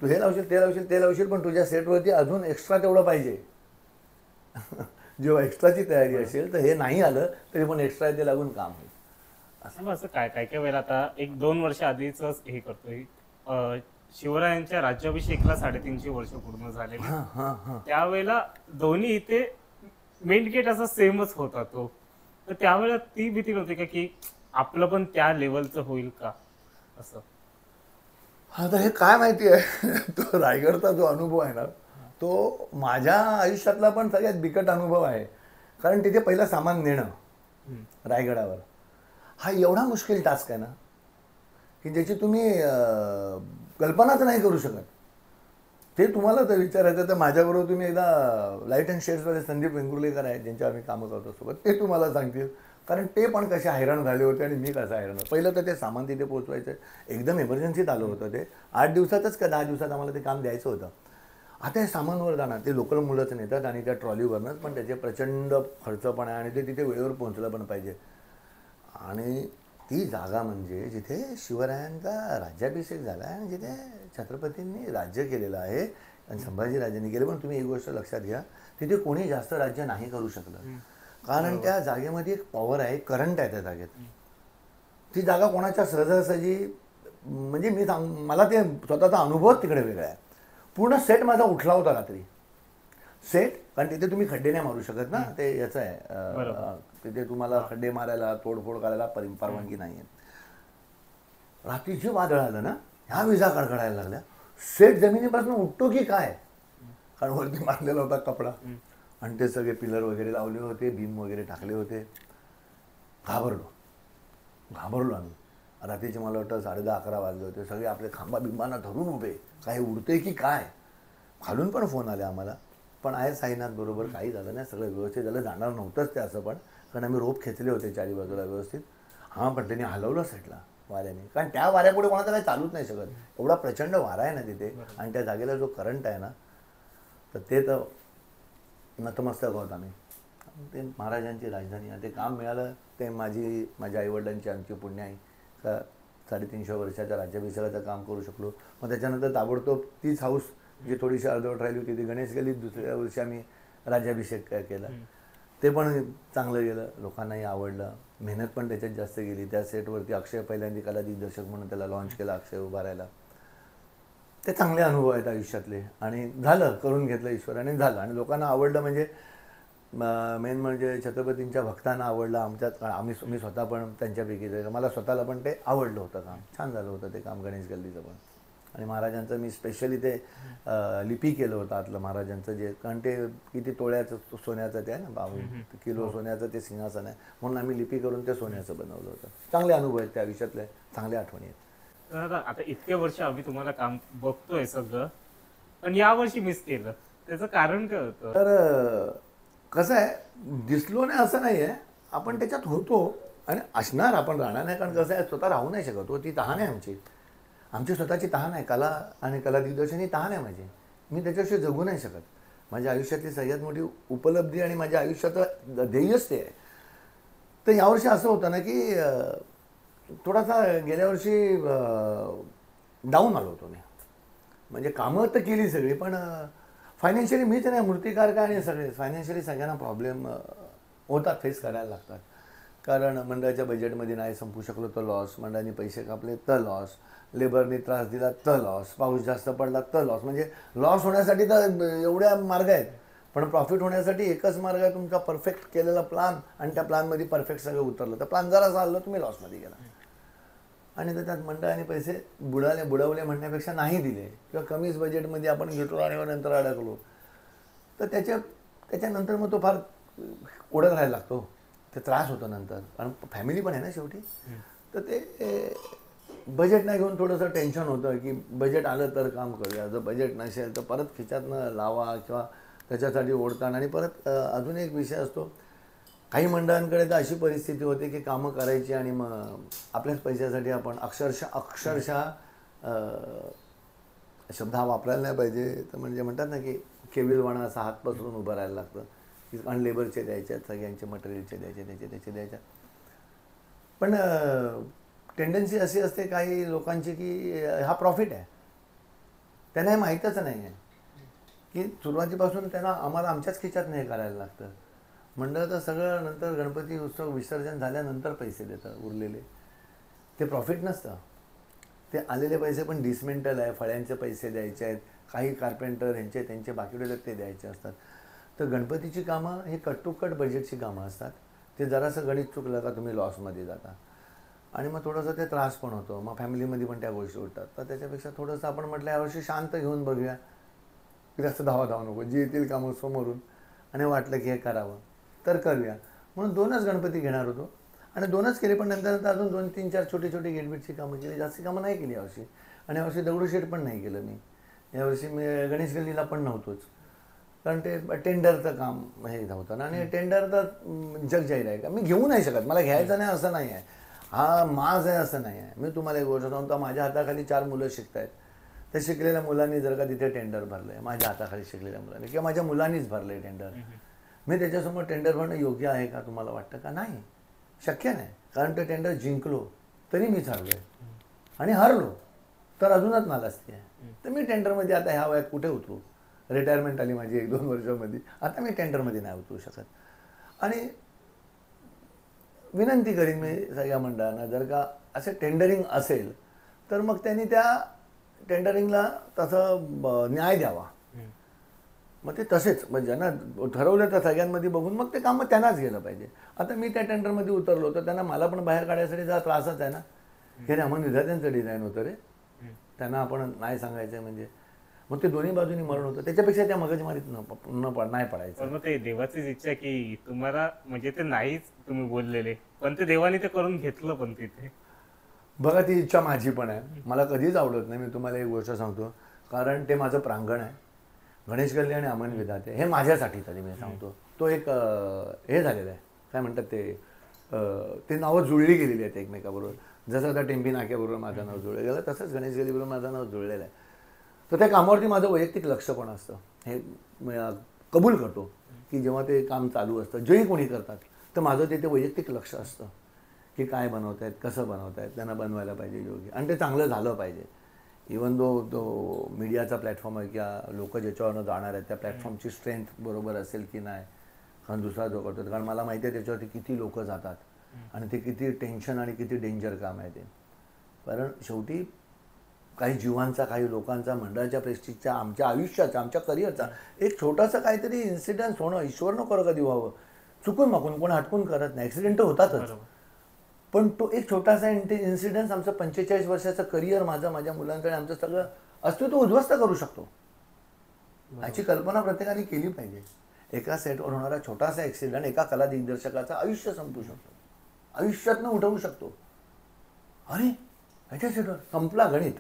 तू हे लावशील, ते लावशील, ते लावशील, पण तुझ्या सेटवरती अजून एक्स्ट्रा तेवढं पाहिजे. जेव्हा एक्स्ट्राची तयारी असेल तर हे नाही आलं तरी पण एक्स्ट्रा ते लागून काम होईल. असं काय काय काय वेळेला आता 1-2 वर्ष आधीच हे करतोय, शिवरायांच्या राज्याभिषेकला 350 वर्ष पूर्ण झालेली. त्यावेळेला दोन्ही इथे मेन गेट असा सेमच होता तो. तर त्यावेळेला ती भीती नव्हती का की आपलं पण त्या लेवलचं होईल का असं? आता हे काय माहिती आहे, तो रायगडचा जो अनुभव आहे ना, तो माझ्या आयुष्यातला पण सगळ्यात बिकट अनुभव आहे. कारण तिथे पहिलं सामान नेणं रायगडावर हा एवढा मुश्किल टास्क आहे ना, की ज्याची तुम्ही कल्पनाच नाही करू शकत. ते तुम्हाला जर विचारायचं तर माझ्याबरोबर तुम्ही एकदा लाईट अँड शेड्सवाले संदीप वेंगुर्लेकर आहेत, ज्यांच्या आम्ही कामं करतो सोबत, ते तुम्हाला सांगतील. कारण ते पण कसे हैराण झाले होते आणि मी कसं हैराण. पहिलं तर ते सामान तिथे पोहोचवायचं, एकदम एमर्जन्सीत आलं होतं ते. 8 दिवसातच का 10 दिवसात आम्हाला ते काम द्यायचं होतं. आता हे सामानवर जाणार, ते लोकल मुलंच नेतात आणि त्या ट्रॉलीवरनंच, पण त्याचे प्रचंड खर्च पण आहे आणि ते तिथे वेळेवर पोहोचलं पण पाहिजे. आणि ती जागा म्हणजे जिथे शिवरायांचा राज्याभिषेक झाला आहे आणि जिथे छत्रपतींनी राज्य केलेलं आहे आणि संभाजीराजांनी केलं. पण तुम्ही एक गोष्ट लक्षात घ्या, तिथे कोणी जास्त राज्य नाही करू शकलं, कारण त्या जागेमध्ये एक पॉवर आहे, करंट आहे त्या जागेत. ती जागा कोणाच्या सहजासहजी, म्हणजे मला ते स्वतःचा अनुभव तिकडे वेगळा आहे. पूर्ण सेट माझा उठला होता रात्री. सेट, कारण तिथे तुम्ही खड्डे नाही मारू शकत ना, ते याचं आहे, तिथे तुम्हाला खड्डे मारायला, तोडफोड करायला परवानगी नाही आहे. रात्री जे वादळ आलं ना, ह्या विजा कडकडायला लागल्या. सेट जमिनीपासून उठतो की काय, कारण वरती मारलेला होता कपडा आणि ते सगळे पिलर वगैरे लावले होते, बीम वगैरे टाकले होते. घाबरलो आम्ही. रात्रीचे मला वाटतं 10:30-11 वाजले होते. सगळे आपले खांबा बिंबांना धरून उभे, काही उडते की काय. खालून पण फोन आले आम्हाला, पण आहे साईनाथ बरोबर, काही झालं नाही, सगळं व्यवस्थित झालं. जाणार नव्हतंच ते असं, पण कारण आम्ही रोप खेचले होते चारी बाजूला व्यवस्थित. हां, पण त्यांनी हलवलं सेटला वाऱ्याने, कारण त्या वाऱ्यापुढे कोणाचं काही चालूच नाही शकत. एवढा प्रचंड वारा आहे ना तिथे, आणि त्या जागेला जो करंट आहे ना, तर ते तर नतमस्तक होत आम्ही. ते महाराजांची राजधानी आहे, ते काम मिळालं. ते माझ्या आईवडिलांची, आमची पुण्य आहे का 350 वर्षाच्या राज्याभिषेकाचं काम करू शकलो. मग त्याच्यानंतर ताबडतोब तीच हाऊस जी थोडीशी अर्धवट राहिली होती ती गणेश गल्लीत दुसऱ्या वर्षी आम्ही राज्याभिषेक केला. ते पण चांगलं गेलं, लोकांनाही आवडलं. मेहनत पण त्याच्यात जास्त गेली. त्या सेटवरती अक्षय पहिल्यांदा कला दिग्दर्शक म्हणून त्याला लॉन्च केला, अक्षय उभा राहिला. ते चांगले अनुभव आहेत आयुष्यातले, आणि झालं, करून घेतलं ईश्वराने, झालं. आणि लोकांना आवडलं, म्हणजे मेन म्हणजे छत्रपतींच्या भक्तांना आवडलं. मी स्वतः पण त्यांच्यापैकी, मला स्वतःला पण ते आवडलं होतं काम. छान झालं होतं ते काम गणेश गल्लीचं पण. आणि महाराजांचं मी स्पेशली ते लिपी केलं होतं आतलं महाराजांचं, जे, कारण ते किती तोळ्याचं सोन्याचं ते आहे ना, 52 किलो सोन्याचं ते सिंहासन आहे, म्हणून आम्ही लिपी करून ते सोन्याचं बनवलं होतं. चांगले अनुभव आहेत त्या आयुष्यातले, चांगल्या आठवणी आहेत. आता इतके वर्ष आम्ही तुम्हाला काम बघतोय सगळं, पण या वर्षी मिस केलं, त्याचं कारण काय होतं? तर कसं आहे, दिसलो नाही असं नाही आहे, आपण त्याच्यात होतो आणि असणार, आपण राहणार नाही. कारण कसं आहे, स्वतः राहू नाही शकत हो, ती तहान आहे आमची स्वतःची तहान आहे. कला आणि कला दिग्दर्शन ही तहान आहे माझी. मी त्याच्याशिवाय जगू नाही शकत. माझ्या आयुष्यातली सगळ्यात मोठी उपलब्धी आणि माझ्या आयुष्याचं ध्येयच ते आहे. तर यावर्षी असं होतं ना की थोडासा गेल्या वर्षी डाऊन आलो होतो मी. म्हणजे कामं तर केली सगळी, पण फायनान्शियली मीच नाही, मूर्तिकार का आणि सगळे फायनान्शियली सगळ्यांना प्रॉब्लेम होतात, फेस करायला लागतात. कारण मंडळाच्या बजेटमध्ये नाही संपू शकलो तर लॉस, मंडळाने पैसे कापले तर लॉस, लेबरने त्रास दिला तर लॉस, पाऊस जास्त पडला तर लॉस. म्हणजे लॉस होण्यासाठी तर एवढ्या मार्ग आहेत, पण प्रॉफिट होण्यासाठी एकच मार्ग आहे, तुमचा परफेक्ट केलेला प्लॅन, आणि त्या प्लॅनमध्ये परफेक्ट सगळं उतरलं तर प्लॅन जरा चाललं तुम्ही लॉसमध्ये गेला. आणि त्यात मंडळाने पैसे बुडवले म्हणण्यापेक्षा नाही दिले, किंवा कमीच बजेटमध्ये आपण घेतलो आणि नंतर अडकलो, तर त्याच्यानंतर मग तो फार ओढत राहायला लागतो. ते त्रास होतो नंतर, कारण फॅमिली पण आहे ना शेवटी. तर ते बजेट नाही घेऊन थोडंसं टेन्शन होतं की बजेट आलं तर काम करूया, जर बजेट नसेल तर परत खिचातनं लावा किंवा त्याच्यासाठी ओढताना. आणि परत अजून एक विषय असतो, काही मंडळांकडे तर अशी परिस्थिती होते की कामं करायची आणि मग आपल्याच पैशासाठी आपण अक्षरशः शब्द हा वापरायला नाही पाहिजे, तर म्हणजे म्हणतात ना की केविलवाणा असा हात पसरून उभं राहायला लागतं की कारण लेबरचे द्यायचे आहेत, सगळ्यांचे मटेरियलचे द्यायचे, त्याचे द्यायचे. पण टेंडन्सी अशी असते काही लोकांची की हा प्रॉफिट आहे, त्यांना हे माहीतच नाही आहे की सुरुवातीपासून त्यांना आम्हाला आमच्याच खिच्यात नाही करायला लागतं. मंडळ तर सगळं नंतर गणपती उत्सव विसर्जन झाल्यानंतर पैसे देतं उरलेले, ते प्रॉफिट नसतं. ते आलेले पैसे पण डिसमेंटल आहे, फळ्यांचे पैसे द्यायचे आहेत, काही कार्पेंटर ह्यांचे त्यांचे बाकीचे ते द्यायचे असतात. तर गणपतीची कामं ही कट टू कट बजेटची कामं असतात. ते जरासं गणित चुकलं का तुम्ही लॉसमध्ये जाता आणि मग थोडंसं ते त्रास पण होतो. मग फॅमिलीमध्ये पण त्या गोष्टी उठतात. तर त्याच्यापेक्षा थोडंसं आपण म्हटलं यावर्षी शांत घेऊन बघूया, की जास्त धावा नको, जी येतील कामं समोरून आणि वाटलं की हे करावं तर करूया. म्हणून 2च गणपती घेणार होतो आणि 2च केले. पण नंतर अजून 2, 3, 4 छोटी छोटी गेटबीटची कामं केली, जास्त कामं नाही केली यावर्षी. आणि यावर्षी दगडूशेठ पण नाही केलं मी. यावर्षी मी गणेश गल्लीला पण नव्हतोच, कारण ते टेंडरचं काम हे होतं ना. आणि टेंडर तर जग जाहीर आहे का, मी घेऊ नाही शकत, मला घ्यायचं नाही असं नाही आहे, हा माज आहे असं नाही आहे. मी तुम्हाला एक गोष्ट सांगतो, माझ्या हाताखाली 4 मुलं शिकत आहेत. त्या शिकलेल्या मुलांनी जर का तिथे टेंडर भरलं आहे, माझ्या हाताखाली शिकलेल्या मुलांनी किंवा माझ्या मुलांनीच भरलं आहे टेंडर, मी त्याच्यासमोर टेंडर भरणं योग्य आहे का तुम्हाला वाटतं का? नाही, शक्य नाही. कारण ते टेंडर जिंकलो तरी मी चाललो आहे आणि हरलो तर अजूनच नालास्ती आहे. तर मी टेंडरमध्ये आता ह्या वयात कुठे उतरू, रिटायरमेंट आली माझी 1-2 वर्षामध्ये, आता मी टेंडरमध्ये नाही उतरू शकत. आणि विनंती करीन मी सगळ्या मंडळांना, जर का असे टेंडरिंग असेल तर मग त्यांनी त्या टेंडरिंगला तसं न्याय द्यावा. मग ते तसेच म्हणजे ज्यांना ठरवलं तर सगळ्यांमध्ये बघून मग ते कामं त्यांनाच गेलं पाहिजे. आता मी त्या टेंडरमध्ये उतरलो तर त्यांना मला पण बाहेर काढायसाठी जरा त्रासच आहे ना, की रे आम्हाला विद्यार्थ्यांचं डिझाईन होतं रे, त्यांना आपण नाही सांगायचं म्हणजे मग ते दोन्ही बाजूनी मरण होतं. त्याच्यापेक्षा त्या मगजमारीत नाही पडायचं. मग ते देवाचीच इच्छा की तुम्हाला म्हणजे ते नाहीच तुम्ही बोललेले, पण ते देवाने ते करून घेतलं पण तिथे. बघा ती इच्छा माझी पण आहे, मला कधीच आवडत नाही. मी तुम्हाला एक गोष्ट सांगतो, कारण ते माझं प्रांगण आहे. गणेश गल्ली आणि अमन विधाते हे माझ्यासाठी तरी मी सांगतो, तो एक हे झालेलं आहे, काय म्हणतात ते नावं जुळली गेलेली आहेत एकमेकाबरोबर. जसं आता टेंबी नाक्याबरोबर माझं नाव जुळलं गेलं, तसंच गणेश गल्लीबरोबर माझं नाव जुळलेलं आहे. तर त्या कामावरती माझं वैयक्तिक लक्ष पण असतं, हे कबूल करतो की जेव्हा ते काम चालू असतं, जेही कोणी करतात तर माझं तिथे वैयक्तिक लक्ष असतं की काय बनवत आहेत, कसं बनवत आहेत, त्यांना बनवायला पाहिजे योग्य आणि ते चांगलं झालं पाहिजे. इवन तो मीडियाचा प्लॅटफॉर्म आहे किंवा लोक ज्याच्यावरनं जाणार आहेत त्या प्लॅटफॉर्मची स्ट्रेंथ बरोबर असेल की नाही, कारण दुसरा जो करतो. कारण मला माहिती आहे त्याच्यावरती किती लोक जातात आणि ते किती टेन्शन आणि किती डेंजर काम आहे ते. कारण शेवटी काही जीवांचा, काही लोकांचा, मंडळाच्या प्रेस्टिजचा, आमच्या आयुष्याचा, आमच्या करिअरचा एक छोटासा काहीतरी इन्सिडेंट होणं, ईश्वर नको कधी व्हावं, चुकून माकून कोण हटकून करत नाही, ॲक्सिडेंट तर होतातच. पण तो एक छोटासा इन्सिडेंट आमचं 45 वर्षाचं करिअर, माझं, माझ्या मुलांकडे आमचं सगळं अस्तित्व उद्ध्वस्त करू शकतो. याची कल्पना प्रत्येकाने केली पाहिजे. एका सेटवर होणारा छोटासा ॲक्सिडेंट एका कला दिग्दर्शकाचं आयुष्य संपू शकतो, आयुष्यातनं उठवू शकतो. अरे ह्याच्या सेटवर संपला गणित,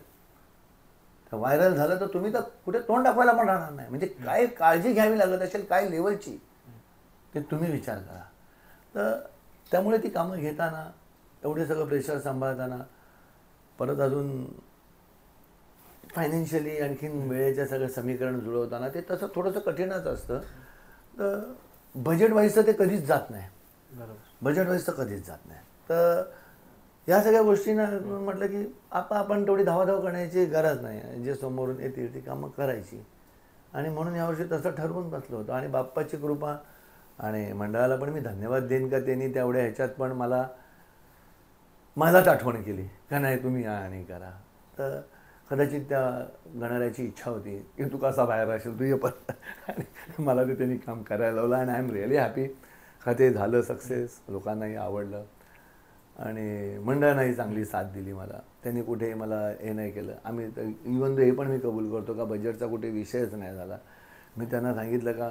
व्हायरल झालं तर तुम्ही तर कुठे तोंड दाखवायला पण राहणार नाही. म्हणजे काय काळजी घ्यावी लागत असेल, काय लेवलची, ते तुम्ही विचार करा. तर त्यामुळे ती कामं घेताना एवढे सगळं प्रेशर सांभाळताना परत अजून फायनान्शियली आणखीन वेळेच्या सगळं समीकरण जुळवताना ते तसं थोडंसं कठीणच असतं. तर बजेट वाईज तर ते कधीच जात नाही, बजेट वाईज तर कधीच जात नाही. तर या सगळ्या गोष्टींना म्हटलं की आपण तेवढी धावाधाव करण्याची गरज नाही, जे समोरून येतील ती कामं करायची. आणि म्हणून यावर्षी तसं ठरवून बसलं होतं. आणि बाप्पाची कृपा आणि मंडळाला पण मी धन्यवाद देईन का त्यांनी तेवढ्या ह्याच्यात पण मलाच आठवण केली का नाही तुम्ही या आणि करा. तर कदाचित त्या गणाऱ्याची इच्छा होती की तू कसा बाहेर असेल तू ये पण, आणि मला ते त्यांनी काम करायला लावलं. आणि आय एम रिअली हॅपी का ते झालं सक्सेस, लोकांनाही आवडलं आणि मंडळांनाही चांगली साथ दिली मला. त्यांनी कुठेही मला हे नाही केलं. आम्ही तर इवन हे पण मी कबूल करतो का बजेटचा कुठे विषयच नाही झाला. मी त्यांना सांगितलं का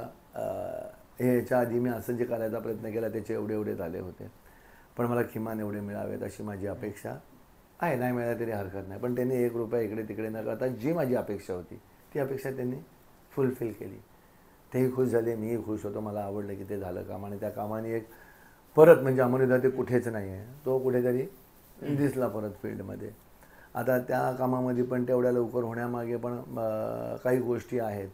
ह्याच्या आधी मी असं जे करायचा प्रयत्न केला त्याचे एवढे एवढे झाले होते, पण मला किमान एवढे मिळावेत अशी माझी अपेक्षा आहे. नाही मिळाला तरी हरकत नाही, पण त्यांनी 1 रुपया इकडे तिकडे न करता जी माझी अपेक्षा होती ती अपेक्षा त्यांनी फुलफिल केली. तेही खुश झाले, मीही खुश होतो. मला आवडलं की ते झालं काम. आणि त्या कामाने एक परत म्हणजे अमोलदा ते कुठेच नाही आहे, तो कुठेतरी दिसला परत फील्डमध्ये. आता त्या कामामध्ये पण तेवढ्या लवकर होण्यामागे पण काही गोष्टी आहेत.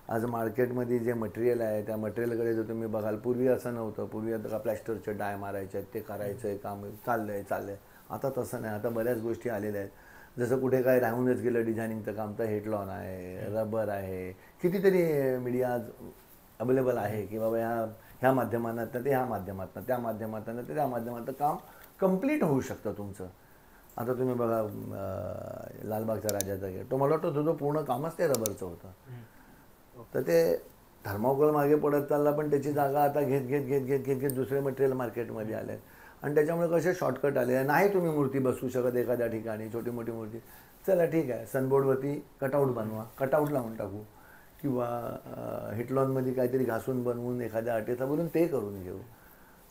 आज मार्केटमध्ये जे मटेरियल आहे त्या मटेरियलकडे जर तुम्ही बघाल, पूर्वी असं नव्हतं. पूर्वी आता का प्लॅस्टरचे डाय मारायचे आहेत, ते करायचं आहे, काम चाललं आहे. आता तसं नाही. आता बऱ्याच गोष्टी आलेल्या आहेत. जसं कुठे काय राहूनच गेलं डिझायनिंगचं काम, तर हेडलॉन आहे, रबर आहे, कितीतरी मीडिया अवेलेबल आहे की बाबा ह्या माध्यमातून ते ह्या माध्यमातून, त्या माध्यमातून ते त्या माध्यमातून काम कंप्लीट होऊ शकतं तुमचं. आता तुम्ही बघा लालबागचा राजाचा गेट, तो मला वाटतं तुझं पूर्ण कामच ते रबरचं होतं. तर ते थर्मोकोल मागे पडत चालला, पण त्याची जागा आता घेत दुसरे मटेरियल मार्केटमध्ये आले आणि त्याच्यामुळे कसे शॉर्टकट आले. नाही तुम्ही मूर्ती बसवू शकत एखाद्या ठिकाणी, छोटी मोठी मूर्ती, चला ठीक आहे सनबोर्डवरती कटआउट बनवा, कटआउट लावून टाकू, किंवा हिटलॉनमध्ये काहीतरी घासून बनवून एखाद्या अटेचा बोलून ते करून घेऊ,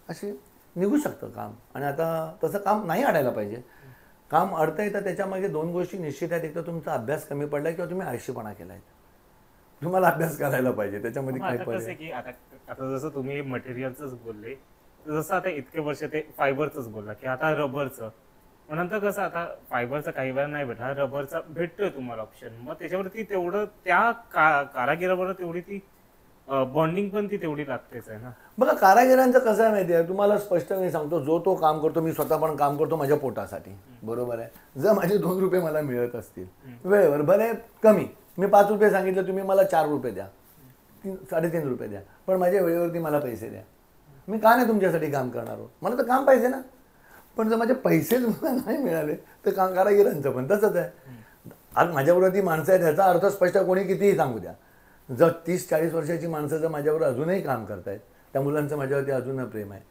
असे निघू शकतं काम. आणि आता तसं काम नाही अडायला पाहिजे. काम अडतं आहे तर त्याच्यामागे 2 गोष्टी निश्चित आहेत. एक तर तुमचा अभ्यास कमी पडला आहे किंवा तुम्ही आळशीपणा केला आहे. तुम्हाला अभ्यास करायला पाहिजे, त्याच्यामध्ये काय आता कसं आहे की आता जसं तुम्ही मटेरियलचंच बोलले, जसं आता इतके वर्ष ते फायबरचंच बोलला की आता रबरचं, मग नंतर कसं आता फायबरचा काही वेळा नाही भेटला, रबरचा भेटतोय तुम्हाला ऑप्शन. मग त्याच्यावरती तेवढं त्या कारागिराबरोबर तेवढी ती बॉन्डिंग पण ती तेवढी लागतेच आहे ना. बघा कारागिरांचं कसं आहे माहिती आहे तुम्हाला, स्पष्ट मी सांगतो, जो तो काम करतो, मी स्वतः पण काम करतो माझ्या पोटासाठी, बरोबर आहे. जर माझे 2 रुपये मला मिळत असतील वेळेवर, भले कमी, मी 5 रुपये सांगितलं, तुम्ही मला 4 रुपये द्या, 3.5 रुपये द्या, पण माझ्या वेळेवरती मला पैसे द्या. मी का नाही तुमच्यासाठी काम करणार हो, मला तर काम पाहिजे ना. पण जर माझे पैसेच मला नाही मिळाले तर कारागिरांचं पण तसंच आहे. आज माझ्याबरोबर ती माणसं आहेत, ह्याचा अर्थ स्पष्ट कोणी कितीही सांगू द्या. जर 30-40 वर्षाची माणसं जर माझ्याबरोबर अजूनही काम करतायत, त्या मुलांचं माझ्यावरती अजून प्रेम आहे,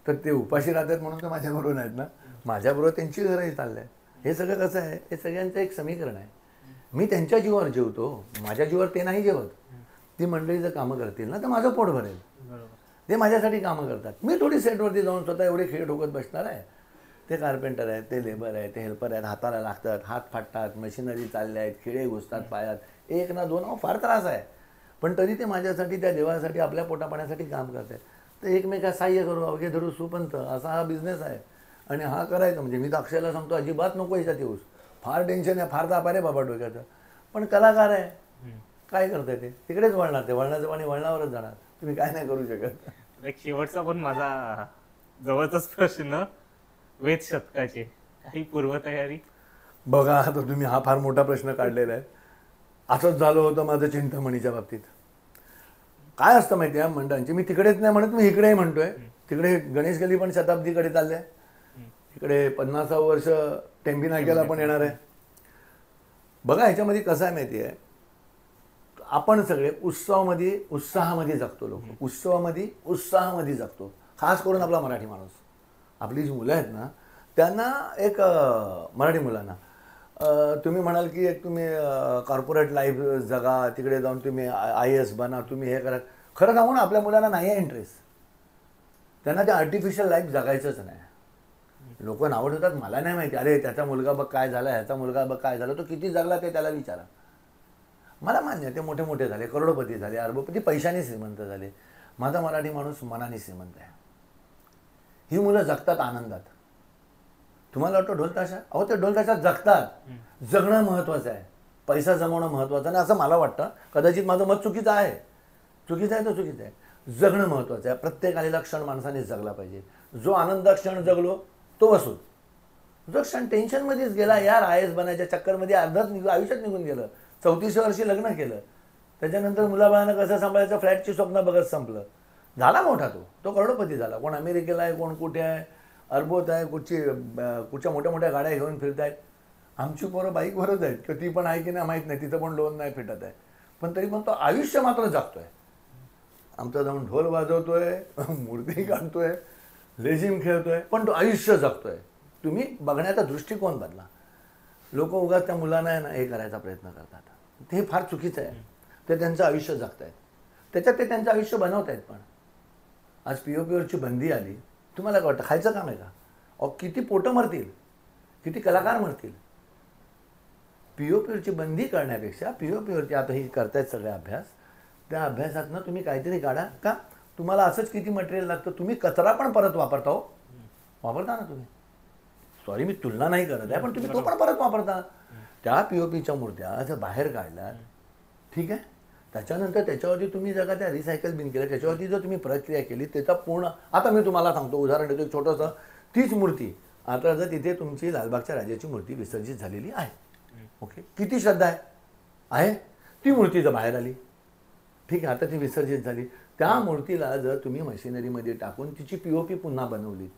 तर ते उपाशी राहतात म्हणून तर माझ्याबरोबर नाहीत ना, माझ्याबरोबर त्यांची घरंही चाललं आहे. हे सगळं कसं आहे, हे सगळ्यांचं एक समीकरण आहे. मी त्यांच्या जीवावर जेवतो, माझ्या जीवावर ते नाही जेवत. ती मंडळी जर कामं करतील ना तर माझं पोट भरेल. ते माझ्यासाठी कामं करतात. मी थोडी सेटवरती जाऊन स्वतः एवढे खेळ ठोकत बसणार आहे. ते कार्पेंटर आहेत, ते लेबर आहेत, ते हेल्पर आहेत, हाताला लागतात, हात फाटतात, मशिनरी चालल्या आहेत, खिळे घुसतात पायात, 1 ना 2 फार त्रास आहे. पण तरी ते माझ्यासाठी, त्या देवासाठी, आपल्या पोटापाण्यासाठी काम करतात. तर एकमेका सहाय्य करू, अवघे धरू सुपंत, असा हा बिझनेस आहे. आणि हा करायचा म्हणजे मी तर अक्षयला सांगतो अजिबात नको याच्यात येऊस, फार टेन्शन आहे, फार ताप आहे रे बाबा डोक्याचं. पण कलाकार आहे, काय करताय ते तिकडेच वळणार, ते वळणाचं पाणी वळणावरच जाणार, तुम्ही काय नाही करू शकत. एक शेवटचा पण माझा जवळचाच प्रश्न, वेद शतकाची काही पूर्वतयारी? बघा आता तुम्ही हा फार मोठा प्रश्न काढलेला आहे. असंच झालं होतं माझं चिंतामणीच्या बाबतीत. काय असतं माहिती आहे मंडळांची, मी तिकडेच नाही म्हणत, मी इकडेही म्हणतोय. तिकडे गणेश गली पण शताब्दीकडे चालले आहे, इकडे 50वं वर्ष टेंबी नाक्याला पण येणार आहे. बघा ह्याच्यामध्ये कसं आहे माहिती आहे, आपण सगळे उत्साहामध्ये जगतो. लोक उत्साहामध्ये जगतो, खास करून आपला मराठी माणूस. आपली जी मुलं आहेत ना त्यांना, एक मराठी मुलांना तुम्ही म्हणाल की एक तुम्ही कॉर्पोरेट लाईफ जगा, तिकडे जाऊन तुम्ही IAS बना, तुम्ही हे करा. खरं सांगू ना, आपल्या मुलांना नाही आहे इंटरेस्ट. त्यांना ते आर्टिफिशियल लाईफ जगायचंच नाही. लोक नावं ठेवतात, मला नाही माहिती, अरे त्याचा मुलगा बघ काय झाला, ह्याचा मुलगा बघ काय झाला, तो किती जगला ते त्याला विचारा. मला मान्य आहे ते मोठे मोठे झाले, करोडपती झाले, अरबपती, पैशाने श्रीमंत झाले. माझा मराठी माणूस मनाने श्रीमंत आहे. ही मुलं जगतात आनंदात. तुम्हाला वाटतं ढोलताशा, अहो ते ढोलताशात जगतात. जगणं महत्त्वाचं आहे, पैसा जमवणं महत्त्वाचं नाही असं मला वाटतं. कदाचित माझं मत चुकीचं आहे, चुकीचं आहे तर चुकीचं आहे. जगणं महत्त्वाचं आहे. प्रत्येक आलेला क्षण माणसाने जगला पाहिजे. जो आनंद क्षण जगलो तो वसूल. जो क्षण टेन्शनमध्येच गेला, यार IAS बनायच्या चक्करमध्ये अर्धच आयुष्यात निघून गेलं. 34 वर्षी लग्न केलं, त्याच्यानंतर मुलाबाळांना कसं सांभाळायचं, फ्लॅटची स्वप्न बघत संपलं. झाला मोठा, तो करोडपती झाला. कोण अमेरिकेला आहे, कोण कुठे आहे, अरबोत आहे, कुठच्या मोठ्या मोठ्या गाड्या घेऊन फिरत आहेत. आमची पोरं बाईकवरच आहेत, किंवा ती पण आहे की नाही माहीत नाही, तिथं पण लोन नाही फिटत आहे. पण तरी पण तो आयुष्य मात्र जगतोय. आमचा जाऊन ढोल वाजवतोय, मूर्ती काढतोय, लेझिम खेळतोय, पण तो आयुष्य जगतोय. तुम्ही बघण्याचा दृष्टिकोन बदला. लोक उगाच त्या मुलांना आहे ना हे करायचा प्रयत्न करतात, ते फार चुकीचं आहे. ते त्यांचं आयुष्य जगतायत, त्याच्यात ते त्यांचं आयुष्य बनवत आहेत. पण आज पीओपीवरची बंदी आली, तुम्हाला काय वाटतं खायचं काम आहे का? अहो किती पोटं मरतील, किती कलाकार मरतील. पीओपीवरची बंदी करण्यापेक्षा पीओपीवरती आता ही करतायत सगळे अभ्यास, त्या अभ्यासातनं तुम्ही काहीतरी काढा. का तुम्हाला असंच किती मटेरियल लागतं, तुम्ही कचरा पण परत वापरता हो, वापरता ना तुम्ही. सॉरी मी तुलना नाही करत आहे, पण तुम्ही तो पण परत वापरता. त्या पीओपीच्या मूर्त्या जर बाहेर काढल्या, ठीक आहे, त्याच्यानंतर त्याच्यावरती तुम्ही जर का त्या रिसायकल बिन केलं, त्याच्यावरती जर तुम्ही प्रक्रिया केली, त्याचा पूर्ण, आता मी तुम्हाला सांगतो उदाहरण देतो एक छोटंसं. तीच मूर्ती आता जर तिथे तुमची लालबागच्या राजाची मूर्ती विसर्जित झालेली आहे, ओके, किती श्रद्धा आहे, ती मूर्ती जर बाहेर आली, ठीक आहे, आता ती विसर्जित झाली, त्या मूर्तीला जर तुम्ही मशिनरीमध्ये टाकून तिची पीओपी पुन्हा बनवली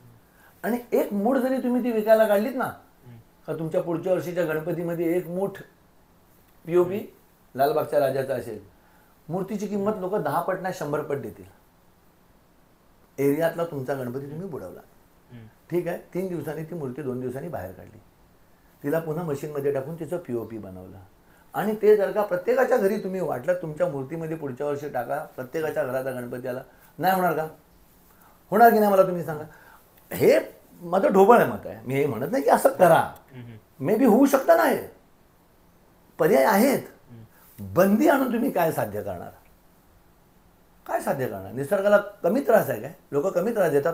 आणि एक मूठ जरी तुम्ही ती विकायला काढलीत ना, का तुमच्या पुढच्या वर्षीच्या गणपतीमध्ये एक मूठ पीओपी लालबागच्या राजाचा असेल, मूर्तीची किंमत लोक 10 पट नाही 100 पट देतील. एरियातला तुमचा गणपती तुम्ही बुडवला, ठीक आहे, 3 दिवसांनी ती मूर्ती 2 दिवसांनी बाहेर काढली, तिला पुन्हा मशीनमध्ये टाकून तिचं पीओपी बनवलं आणि ते जर का प्रत्येकाच्या घरी तुम्ही वाटलं तुमच्या मूर्तीमध्ये पुढच्या वर्षी टाका, प्रत्येकाच्या घराचा गणपती आला, नाही होणार का? होणार की नाही मला तुम्ही सांगा. हे माझं ढोबळ मत आहे, मी हे म्हणत नाही की असं करा, मे बी होऊ शकतं नाही, पर्याय आहेत. बंदी आणून तुम्ही काय साध्य करणार? काय साध्य करणार? निसर्गाला कमी त्रास आहे काय? लोक कमी त्रास देतात.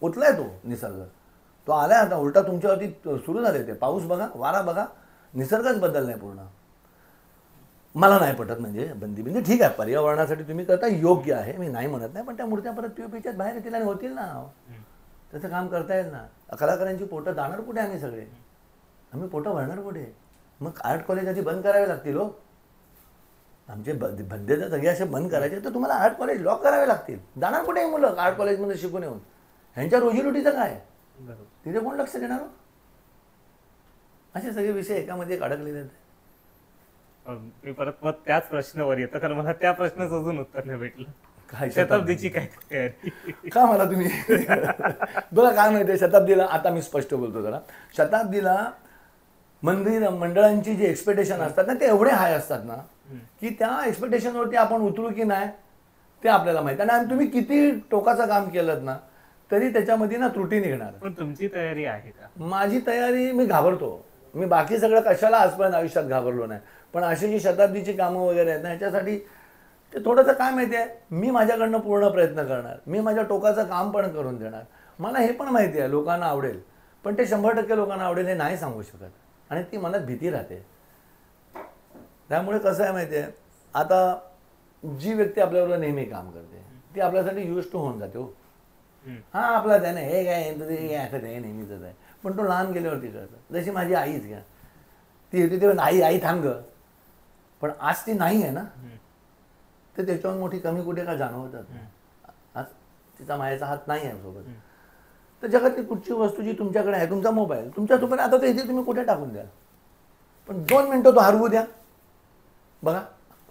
उठलाय तो निसर्ग, तो आलाय आता उलटा तुमच्यावरती सुरू झाले. ते पाऊस बघा, वारा बघा, निसर्गच बदललाय पूर्ण. मला नाही पटत. म्हणजे बंदी ठीक आहे, पर्यावरणासाठी तुम्ही करता योग्य आहे, मी नाही म्हणत नाही, पण त्या मूर्त्या परत पीओपीच्यात बाहेर येतील आणि होतील ना, त्याचं काम करता येईल ना. कलाकारांची पोटं जाणार कुठे? आम्ही सगळे आम्ही पोटं भरणार कुठे? मग आर्ट कॉलेज आधी बंद करावे लागतील हो. आमचे धंदे जर सगळे असे बंद करायचे तर तुम्हाला आर्ट कॉलेज लॉक करावे लागतील. जाणार कुठे मुलं आर्ट कॉलेजमध्ये शिकून येऊन? ह्यांच्या रोजीरोटीचं काय? तिथे कोण लक्ष देणार? असे सगळे विषय एकामध्ये अडकलेले आहेत. मी परत त्याच प्रश्नावर येतं, कारण मला त्या प्रश्नाचं अजून उत्तर नाही भेटलं. काय शताब्दीची काय तयारी? का मला तुम्ही बघा काय माहिती, शताब्दीला आता मी स्पष्ट बोलतो जरा, शताब्दीला मंडळांची जी एक्सपेक्टेशन असतात ना, ते एवढे हाय असतात ना की त्या एक्सपेक्टेशनवरती आपण उतरू की नाही ते आपल्याला माहिती आहे. आणि तुम्ही किती टोकाचं काम केलं ना तरी त्याच्यामध्ये ना त्रुटी निघणार. पण तुमची तयारी आहे का? माझी तयारी, मी घाबरतो. मी बाकी सगळं कशाला आजपर्यंत आयुष्यात घाबरलो नाही, पण अशी जी शताब्दीची कामं वगैरे आहेत ना, ह्याच्यासाठी ते थोडंसं काय माहिती आहे, मी माझ्याकडनं पूर्ण प्रयत्न करणार, मी माझ्या टोकाचं काम पण करून देणार. मला हे पण माहिती आहे लोकांना आवडेल, पण ते 100% लोकांना आवडेल हे नाही सांगू शकत, आणि ती मनात भीती राहते. त्यामुळे कसं आहे माहिती आहे, आता जी व्यक्ती आपल्याबरोबर नेहमी काम करते ती आपल्यासाठी यूज टू होऊन जाते हो. हां आपलाच आहे ना, हे काय असं आहे नेहमीच आहे, पण तो लहान गेल्यावरती कळतं. जशी माझी आईच घ्या, ती येते तेव्हा आई थांब ग, पण आज ती नाही आहे ना, तर त्याच्यावर मोठी कमी कुठे का जाणवतात. आज तिचा मायाचा हात नाही आहे सोबत. तर जगातली कुठची वस्तू जी तुमच्याकडे आहे, तुमचा मोबाईल तुमच्यासोबत आता तर इथे तुम्ही कुठे टाकून द्या, पण 2 मिनिटं तो हरवू द्या, बघा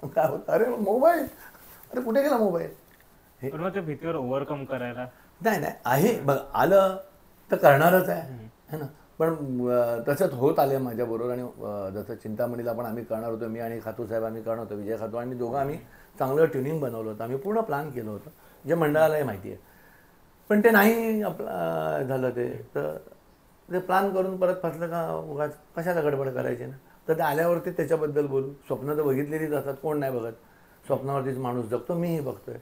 काय होतं. अरे मोबाईल, अरे कुठे गेला मोबाईल? हे पण त्या भीतीवर ओव्हरकम करायला नाही आहे, बघ आलं तर करणारच आहे ना. पण तसंच होत आले माझ्याबरोबर. आणि जसं चिंतामणीला पण आम्ही करणार होतो, मी आणि खातू साहेब आम्ही करणार होतो, विजय खातू, आणि दोघं आम्ही चांगलं ट्युनिंग बनवलं होतं, आम्ही पूर्ण प्लॅन केलं होतं, जे मंडळालाही माहिती आहे. पण ते नाही आपलं झालं. तर ते प्लॅन करून परत फसलं का उगाच कशाला गडबड करायची ना. तर ते आल्यावरती त्याच्याबद्दल बोलू. स्वप्न तर बघितलेलीच असतात, कोण नाही बघत, स्वप्नावरतीच माणूस जगतो, मीही बघतोय.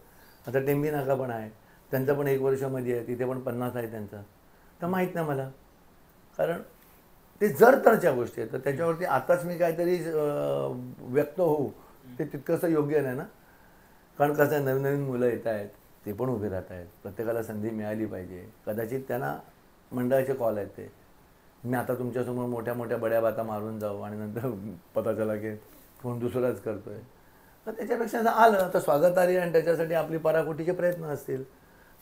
आता टेंबी नाका पण आहे, त्यांचं पण 1 वर्षामध्ये आहे, तिथे पण 50 आहे त्यांचं. तर माहीत नाही मला, कारण ते जर तरच्या गोष्टी आहेत, तर त्याच्यावरती आताच मी काहीतरी व्यक्त होऊ ते तितकंसं योग्य नाही ना. कारण कसं आहे, नवीन नवीन मुलं येत आहेत, ते पण उभे राहत आहेत, प्रत्येकाला संधी मिळाली पाहिजे. कदाचित त्यांना मंडळाचे कॉल आहेत, ते मी आता तुमच्यासमोर मोठ्या मोठ्या बड्या बाता मारून जाऊ आणि नंतर पता चला की फोन दुसराच करतोय. तर त्याच्यापेक्षा जर आलं तर स्वागतार्ह, आणि त्याच्यासाठी आपली पराकोटीचे प्रयत्न असतील.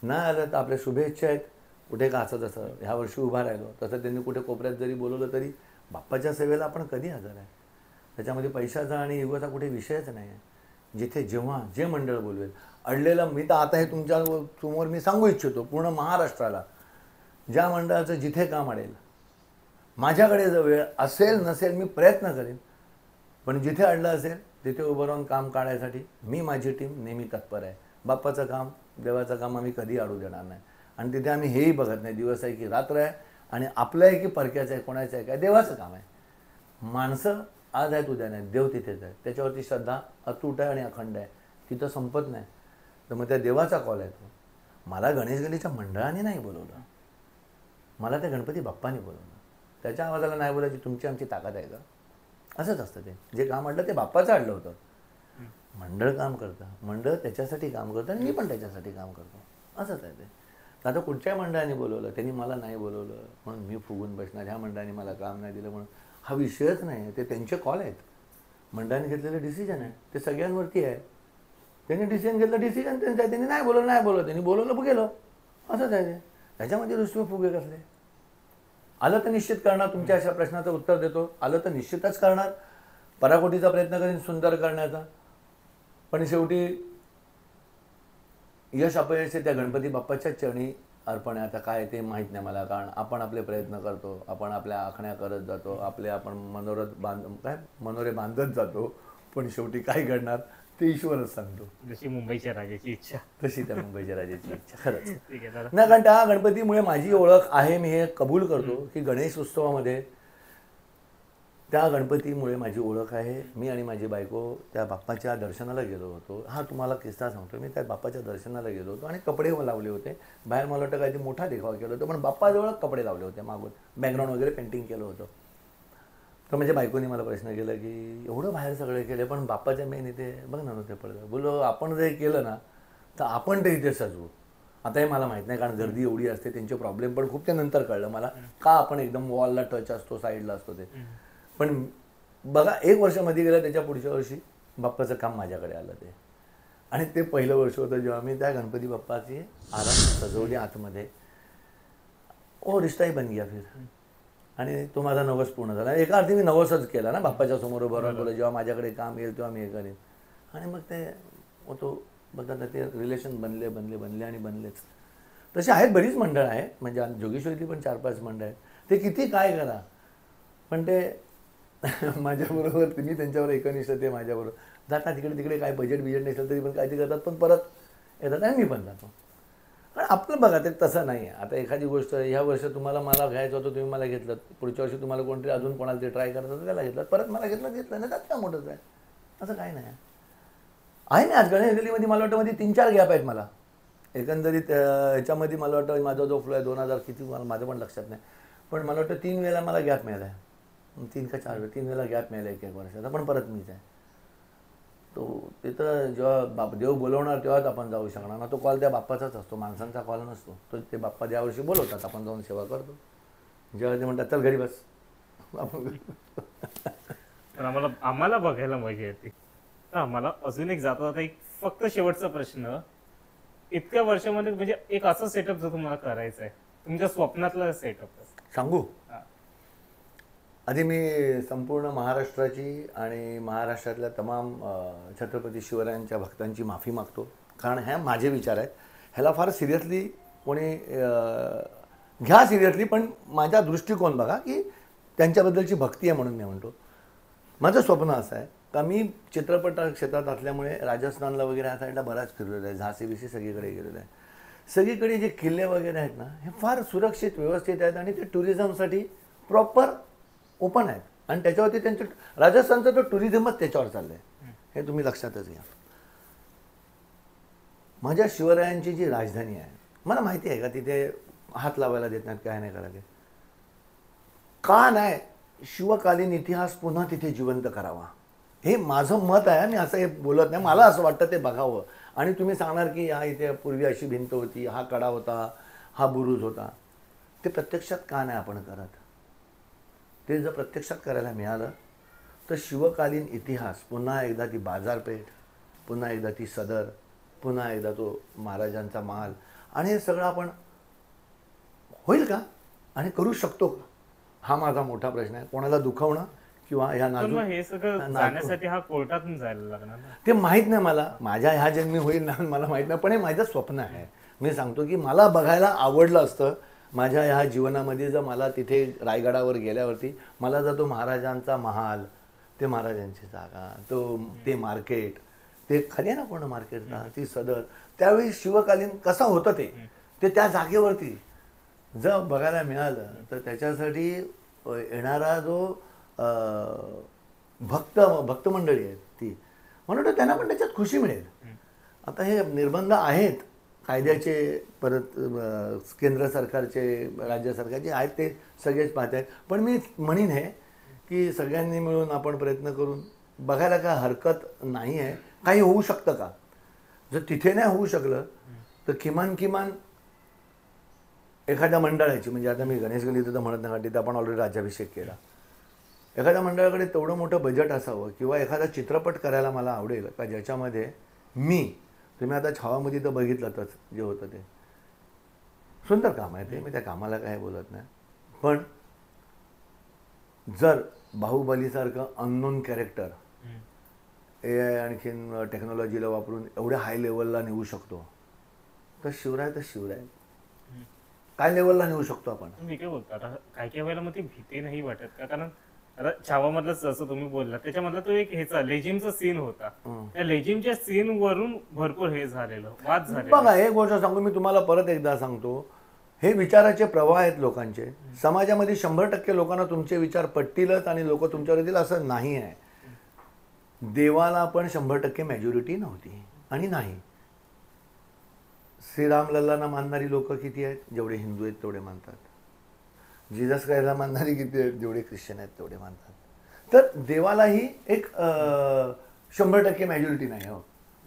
नाही आलं तर आपल्या शुभेच्छा आहेत. कुठे का असं तसं ह्या वर्षी उभा राहिलो, तसं त्यांनी कुठे कोपऱ्यात जरी बोलवलं तरी बाप्पाच्या सेवेला आपण कधी हजर आहे. त्याच्यामध्ये पैशाचा आणि इगोचा कुठे विषयच नाही आहे. जिथे जेव्हा जे मंडळ बोलवेल, अडलेलं मी तर आता हे तुमच्या समोर मी सांगू इच्छितो, पूर्ण महाराष्ट्राला ज्या मंडळाचं जिथे काम अडेल, माझ्याकडे जर वेळ असेल नसेल मी प्रयत्न करेन, पण जिथे अडलं असेल तिथे उभं राहून काम काढायसाठी मी, माझी टीम नेहमी तत्पर आहे. बाप्पाचं काम देवाचं काम आम्ही कधी अडू देणार नाही. आणि तिथे आम्ही हेही बघत नाही दिवस आहे की रात्र आहे, आणि आपलं आहे की परक्याचं आहे, कोणाचं आहे काय, देवाचं काम आहे. माणसं आज आहेत उद्या नाही, देव तिथेच आहे. त्याच्यावरती श्रद्धा अतूट आहे आणि अखंड आहे, तिथं संपत नाही. तर मग त्या देवाचा कॉल आहे तो. मला गणेश गल्लीच्या मंडळाने नाही बोलवलं, मला त्या गणपती बाप्पाने बोलवलं. त्याच्या आवाजाला नाही बोलायची तुमची आमची ताकद आहे का? असंच असतं ते. जे काम अडलं ते बाप्पाचं अडलं होतं. मंडळ काम करतं, मंडळ त्याच्यासाठी काम करतं आणि मी पण त्याच्यासाठी काम करतो, असंच आहे ते. आता कुठच्या मंडळाने बोलवलं, त्यांनी मला नाही बोलवलं म्हणून मी फुगून बसणार, ह्या मंडळाने मला काम नाही दिलं म्हणून, हा विषयच नाही आहे. ते त्यांचे कॉल आहेत, मंडळाने घेतलेलं डिसिजन आहे, ते सगळ्यांवरती आहे. त्यांनी डिसिजन घेतलं, डिसिजन त्यांचं आहे. त्यांनी नाही बोलवलं, त्यांनी बोलवलं गेलो, असंच आहे ते. त्याच्यामध्ये रुसवे फुगे कसले? आलं तर निश्चित करणार, तुमच्या अशा प्रश्नाचं उत्तर देतो. आलं तर निश्चितच करणार, पराकोटीचा प्रयत्न करीन सुंदर करण्याचा. पण शेवटी यश अपयश त्या गणपती बाप्पाच्याच चरणी अर्पण आहे. आता काय ते माहीत नाही मला, कारण आपण आपले प्रयत्न करतो, आपण आपल्या आखण्या करत जातो, आपण मनोरे बांधत जातो, पण शेवटी काय घडणार ते ईश्वरच सांगतो. जशी मुंबईच्या राजाची इच्छा तशी त्या मुंबईच्या राजाची इच्छा. खरंच ठीक आहे दादा. नाही, कारण त्या गणपतीमुळे माझी ओळख आहे, मी हे कबूल करतो की गणेश उत्सवामध्ये त्या गणपतीमुळे माझी ओळख आहे. मी आणि माझी बायको त्या बाप्पाच्या दर्शनाला गेलो होतो. हा तुम्हाला किस्सा सांगतो. मी त्या बाप्पाच्या दर्शनाला गेलो होतो आणि कपडे लावले होते. बाहेर मला वाटतं काहीतरी मोठा देखावा केला होता, पण बाप्पाजवळ कपडे लावले होते, मागून बॅकग्राऊंड वगैरे पेंटिंग केलं होतं. तर म्हणजे बायकोने मला प्रश्न केला की एवढं बाहेर सगळे केले, पण बाप्पाच्या मेन इथे बघ ना नव्हते पडलं. बोलो आपण जर केलं ना तर आपण ते इथे सजवू. आता हे मला माहीत नाही, कारण गर्दी एवढी असते, त्यांचे प्रॉब्लेम पण खूप. ते नंतर कळलं मला का आपण एकदम वॉलला टच असतो, साईडला असतो ते. पण बघा, 1 वर्ष मध्ये गेलं, त्याच्या पुढच्या वर्षी बाप्पाचं काम माझ्याकडे आलं ते. आणि ते पहिलं वर्ष होतं जेव्हा मी त्या गणपती बाप्पाची आराम सजवली आतमध्ये. ओ रिश्ताही बन गया फिर. आणि तो माझा नवस पूर्ण झाला. एका अर्थी मी नवसच केला ना, बाप्पाच्या समोर उभं राहून बोला जेव्हा माझ्याकडे काम येईल तेव्हा मी हे करेन. आणि मग ते तो बघा ते रिलेशन बनले आणि बनलेच. तसे आहेत बरीच मंडळ आहे, म्हणजे जोगेश्वरीतली पण 4-5 मंडळ आहेत. ते किती काय करा, पण ते माझ्याबरोबर, तुम्ही त्यांच्यावर एकनिष्ठ, ते माझ्याबरोबर जातात तिकडे काय बजेट नसेल तरी पण काय ते करतात, पण परत येतात आणि मी पण जातो. पण आपलं बघा ते तसं नाही आहे. आता एखादी गोष्ट ह्या वर्षी तुम्हाला मला घ्यायचं होतं, तुम्ही मला घेतलं, पुढच्या वर्षी तुम्हाला कोणतरी अजून कोणाला ते ट्राय करायचं होतं त्याला घेतलं, परत मला घेतलं नाही, त्यात काय मोठंच आहे, असं काही नाही आहे ना. आज गणेश गल्लीमध्ये मला वाटतं मध्ये 3-4 गॅप आहेत. मला एकंदरीत ह्याच्यामध्ये मला वाटतं माझा जो फ्लो आहे 2000 किती मला माझं पण लक्षात नाही, पण मला वाटतं 3 वेळेला मला गॅप मिळाला आहे. 3 का 4 वेळा गॅप मिळाला 1 वर्षाचा, पण परत मीच आहे. तो तिथं जेव्हा देव बोलवणार तेव्हाच आपण जाऊ शकणार ना. तो कॉल त्या बाप्पाचाच असतो, माणसांचा कॉल नसतो. तो ते बाप्पा ज्या वर्षी बोलवतात आपण जाऊन सेवा करतो. जेव्हा ते म्हणतात चल घरी बस, आपण पण आम्हाला बघायला मजा येते. तर आम्हाला अजून एक जाता एक फक्त शेवटचा प्रश्न, इतक्या वर्षामध्ये म्हणजे एक असा सेटअप जो तुम्हाला करायचा आहे, तुमच्या स्वप्नातला सेटअप सांगू. आधी मी संपूर्ण महाराष्ट्राची आणि महाराष्ट्रातल्या तमाम छत्रपती शिवरायांच्या भक्तांची माफी मागतो, कारण ह्या माझे विचार आहेत. ह्याला फार सिरियसली कोणी घ्या सिरियसली, पण माझा दृष्टिकोन बघा की त्यांच्याबद्दलची भक्ती आहे म्हणून मी म्हणतो. माझं स्वप्न असं आहे का मी चित्रपट क्षेत्रात असल्यामुळे राजस्थानला वगैरे ह्या साईडला बराच फिरलेलो आहे, झाशी बिशी सगळीकडे गेलेलो आहे. सगळीकडे जे किल्ले वगैरे आहेत ना, हे फार सुरक्षित व्यवस्थित आहेत आणि ते टुरिझमसाठी प्रॉपर ओपन आहेत. आणि त्याच्यावरती त्यांचं राजस्थानचं तो टुरिझमच त्याच्यावर चाललं आहे, हे तुम्ही लक्षातच घ्या. माझ्या शिवरायांची जी राजधानी आहे, मला माहिती आहे का तिथे हात लावायला देत नाहीत, काय नाही करायला. का नाही, शिवकालीन इतिहास पुन्हा तिथे जिवंत करावा, हे माझं मत आहे. मी असं हे बोलत नाही, मला असं वाटतं ते बघावं. आणि तुम्ही सांगणार की हा इथे पूर्वी अशी भिंत होती, हा कडा होता, हा बुरुज होता, ते प्रत्यक्षात का नाही आपण करत? ते जर प्रत्यक्षात करायला मिळालं तर शिवकालीन इतिहास पुन्हा एकदा, ती बाजारपेठ पुन्हा एकदा, ती सदर पुन्हा एकदा, तो महाराजांचा महाल, आणि हे सगळं आपण होईल का आणि करू शकतो का, हा माझा मोठा प्रश्न आहे. कोणाला दुखवणं किंवा ह्या हे सगळं जाण्यासाठी हा कोर्टातून जायला लागणार ते माहीत नाही मला. माझ्या ह्या जन्मी होईल ना मला माहीत नाही, पण हे माझं स्वप्न आहे. मी सांगतो की मला बघायला आवडलं असतं माझ्या ह्या जीवनामध्ये, जर मला तिथे रायगडावर गेल्यावरती मला जर तो महाराजांचा महाल, ते महाराजांची जागा, ते मार्केट, ते खाली आहे ना पूर्ण मार्केटला ती सदर, त्यावेळी शिवकालीन कसं होतं ते त्या जागेवरती जर बघायला मिळालं तर त्याच्यासाठी येणारा जो भक्त मंडळी आहेत ती, म्हणून तर त्यांना पण त्याच्यात खुशी मिळेल. आता हे निर्बंध आहेत कायद्याचे, परत केंद्र सरकारचे, राज्य सरकारचे आहेत, ते सगळेच पाहत आहेत. पण मी म्हणीन हे की सगळ्यांनी मिळून आपण प्रयत्न करून बघायला काय हरकत नाही आहे. काही होऊ शकतं का? जर तिथे नाही होऊ शकलं तर किमान एखाद्या मंडळाची, म्हणजे आता मी गणेश गल्लीत तर म्हणत नाही, तिथं आपण ऑलरेडी राज्याभिषेक केला, एखाद्या मंडळाकडे तेवढं मोठं बजेट असावं, किंवा एखादा चित्रपट करायला मला आवडेल का ज्याच्यामध्ये तुम्ही आता छावामध्ये तर बघितलंच जे होतं ते सुंदर काम आहे ते, मी त्या कामाला काय बोलत नाही. पण जर बाहुबलीसारखं अननोन कॅरेक्टर AI आणखीन टेक्नॉलॉजीला वापरून एवढ्या हाय लेवलला नेऊ शकतो, तर शिवराय काय लेवलला नेऊ शकतो आपण. मी काय बोलतो आता काही वेळेला मग ती भीती नाही वाटत का? कारण आता छावामधलं जसं तुम्ही बोलला त्याच्यामधला तो एक ह्याचा लेजिमचा सीन होता, त्या लेजिमच्या सीन वरून भरपूर हे झालेलं, वाद झाले. बघा एक गोष्ट सांगू मी तुम्हाला, परत एकदा सांगतो, हे विचाराचे प्रवाह आहेत लोकांचे. समाजामध्ये 100% लोकांना तुमचे विचार पटतीलच आणि लोक तुमच्यावर येतील असं नाही आहे. देवाला पण 100% मॅज्युरिटी नव्हती आणि नाही. श्रीराम लल्लांना मानणारी लोक किती आहेत? जेवढे हिंदू आहेत तेवढे मानतात. जीसस क्राइस्टला मानणारी किती आहेत? जेवढे ख्रिश्चन आहेत तेवढे मानतात. तर देवालाही एक 100% मॅज्युरिटी नाही हो.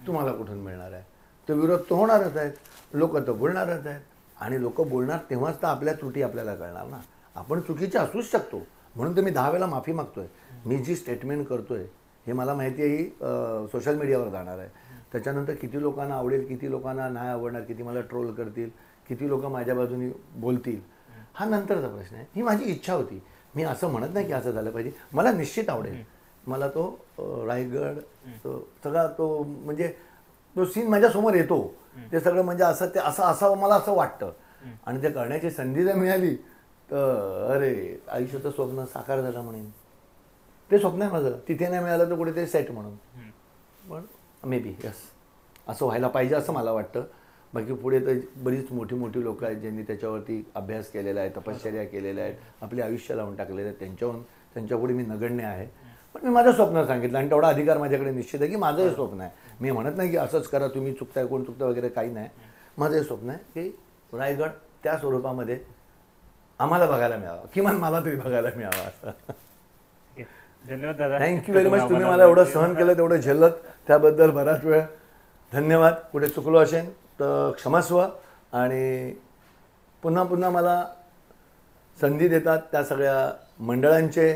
तुम्हाला कुठून मिळणार आहे? तो विरोध तो होणारच आहेत, लोक तर बोलणारच आहेत, आणि लोक बोलणार तेव्हाच तर आपल्या त्रुटी आपल्याला कळणार ना. आपण चुकीचे असूच शकतो, म्हणून तर मी 10 वेळा माफी मागतोय. मी जी स्टेटमेंट करतोय हे मला माहिती आहे ही सोशल मीडियावर जाणार आहे. त्याच्यानंतर किती लोकांना आवडेल, किती लोकांना नाही आवडणार, किती मला ट्रोल करतील, किती लोक माझ्या बाजूने बोलतील, हा नंतरचा प्रश्न आहे. ही माझी इच्छा होती. मी असं म्हणत नाही की असं झालं पाहिजे. मला निश्चित आवडेल. मला तो रायगड सगळा तो म्हणजे तो सीन माझ्यासमोर येतो. ते सगळं म्हणजे असं ते असं असावं मला असं वाटतं. आणि ते करण्याची संधी जर मिळाली तर अरे आयुष्याचं स्वप्न साकार झालं म्हणेन. ते स्वप्न आहे माझं. तिथे नाही मिळालं तर कुठे ते सेट म्हणून. पण मे बी यस असं व्हायला पाहिजे असं मला वाटतं. बाकी पुढे तर बरीच मोठी मोठी लोकं आहेत ज्यांनी त्याच्यावरती अभ्यास केलेला आहे, तपश्चर्या केलेल्या आहेत, आपले आयुष्य लावून टाकलेलं आहे. त्यांच्यापुढे मी नगण्य आहे. पण मी माझं स्वप्न सांगितलं आणि तेवढा अधिकार माझ्याकडे निश्चित आहे की माझं हे स्वप्न आहे. मी म्हणत नाही की असंच करा, तुम्ही चुकताय, कोण चुकतं वगैरे काही नाही. माझं हे स्वप्न आहे की रायगड त्या स्वरूपामध्ये आम्हाला बघायला मिळावा, किमान मला तरी बघायला मिळावा असं. धन्यवाद दादा. Thank you very much. तुम्ही मला एवढं सहन केलं, तेवढं झेलत, त्याबद्दल बराच वेळ धन्यवाद. कुठे चुकलो असेल तर क्षमस्व. आणि पुन्हा मला संधी देतात त्या सगळ्या मंडळांचे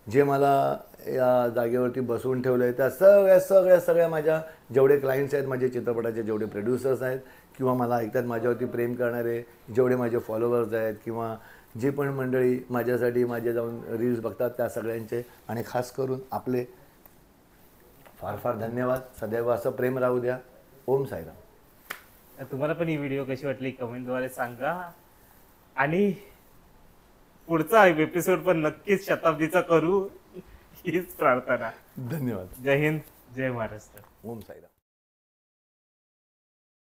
जे मला या जागेवरती बसवून ठेवलं आहे, त्या सगळ्या माझ्या जेवढे क्लायंट्स आहेत, माझे चित्रपटाचे जेवढे प्रोड्युसर्स आहेत, किंवा मला ऐकतात माझ्यावरती प्रेम करणारे जेवढे माझे फॉलोअर्स आहेत, किंवा जी पण मंडळी माझ्यासाठी माझे जाऊन रील्स बघतात, त्या सगळ्यांचे आणि खास करून आपले फार फार धन्यवाद. सदैव असं प्रेम राहू द्या. ओम साईराम. तुम्हाला पण ही व्हिडिओ कशी वाटली कमेंटद्वारे सांगा. आणि पुढचा एपिसोड पण नक्कीच शताब्दीचा करू हीच प्रार्थना. धन्यवाद. जय हिंद, जय महाराष्ट्र. ओम साईराम.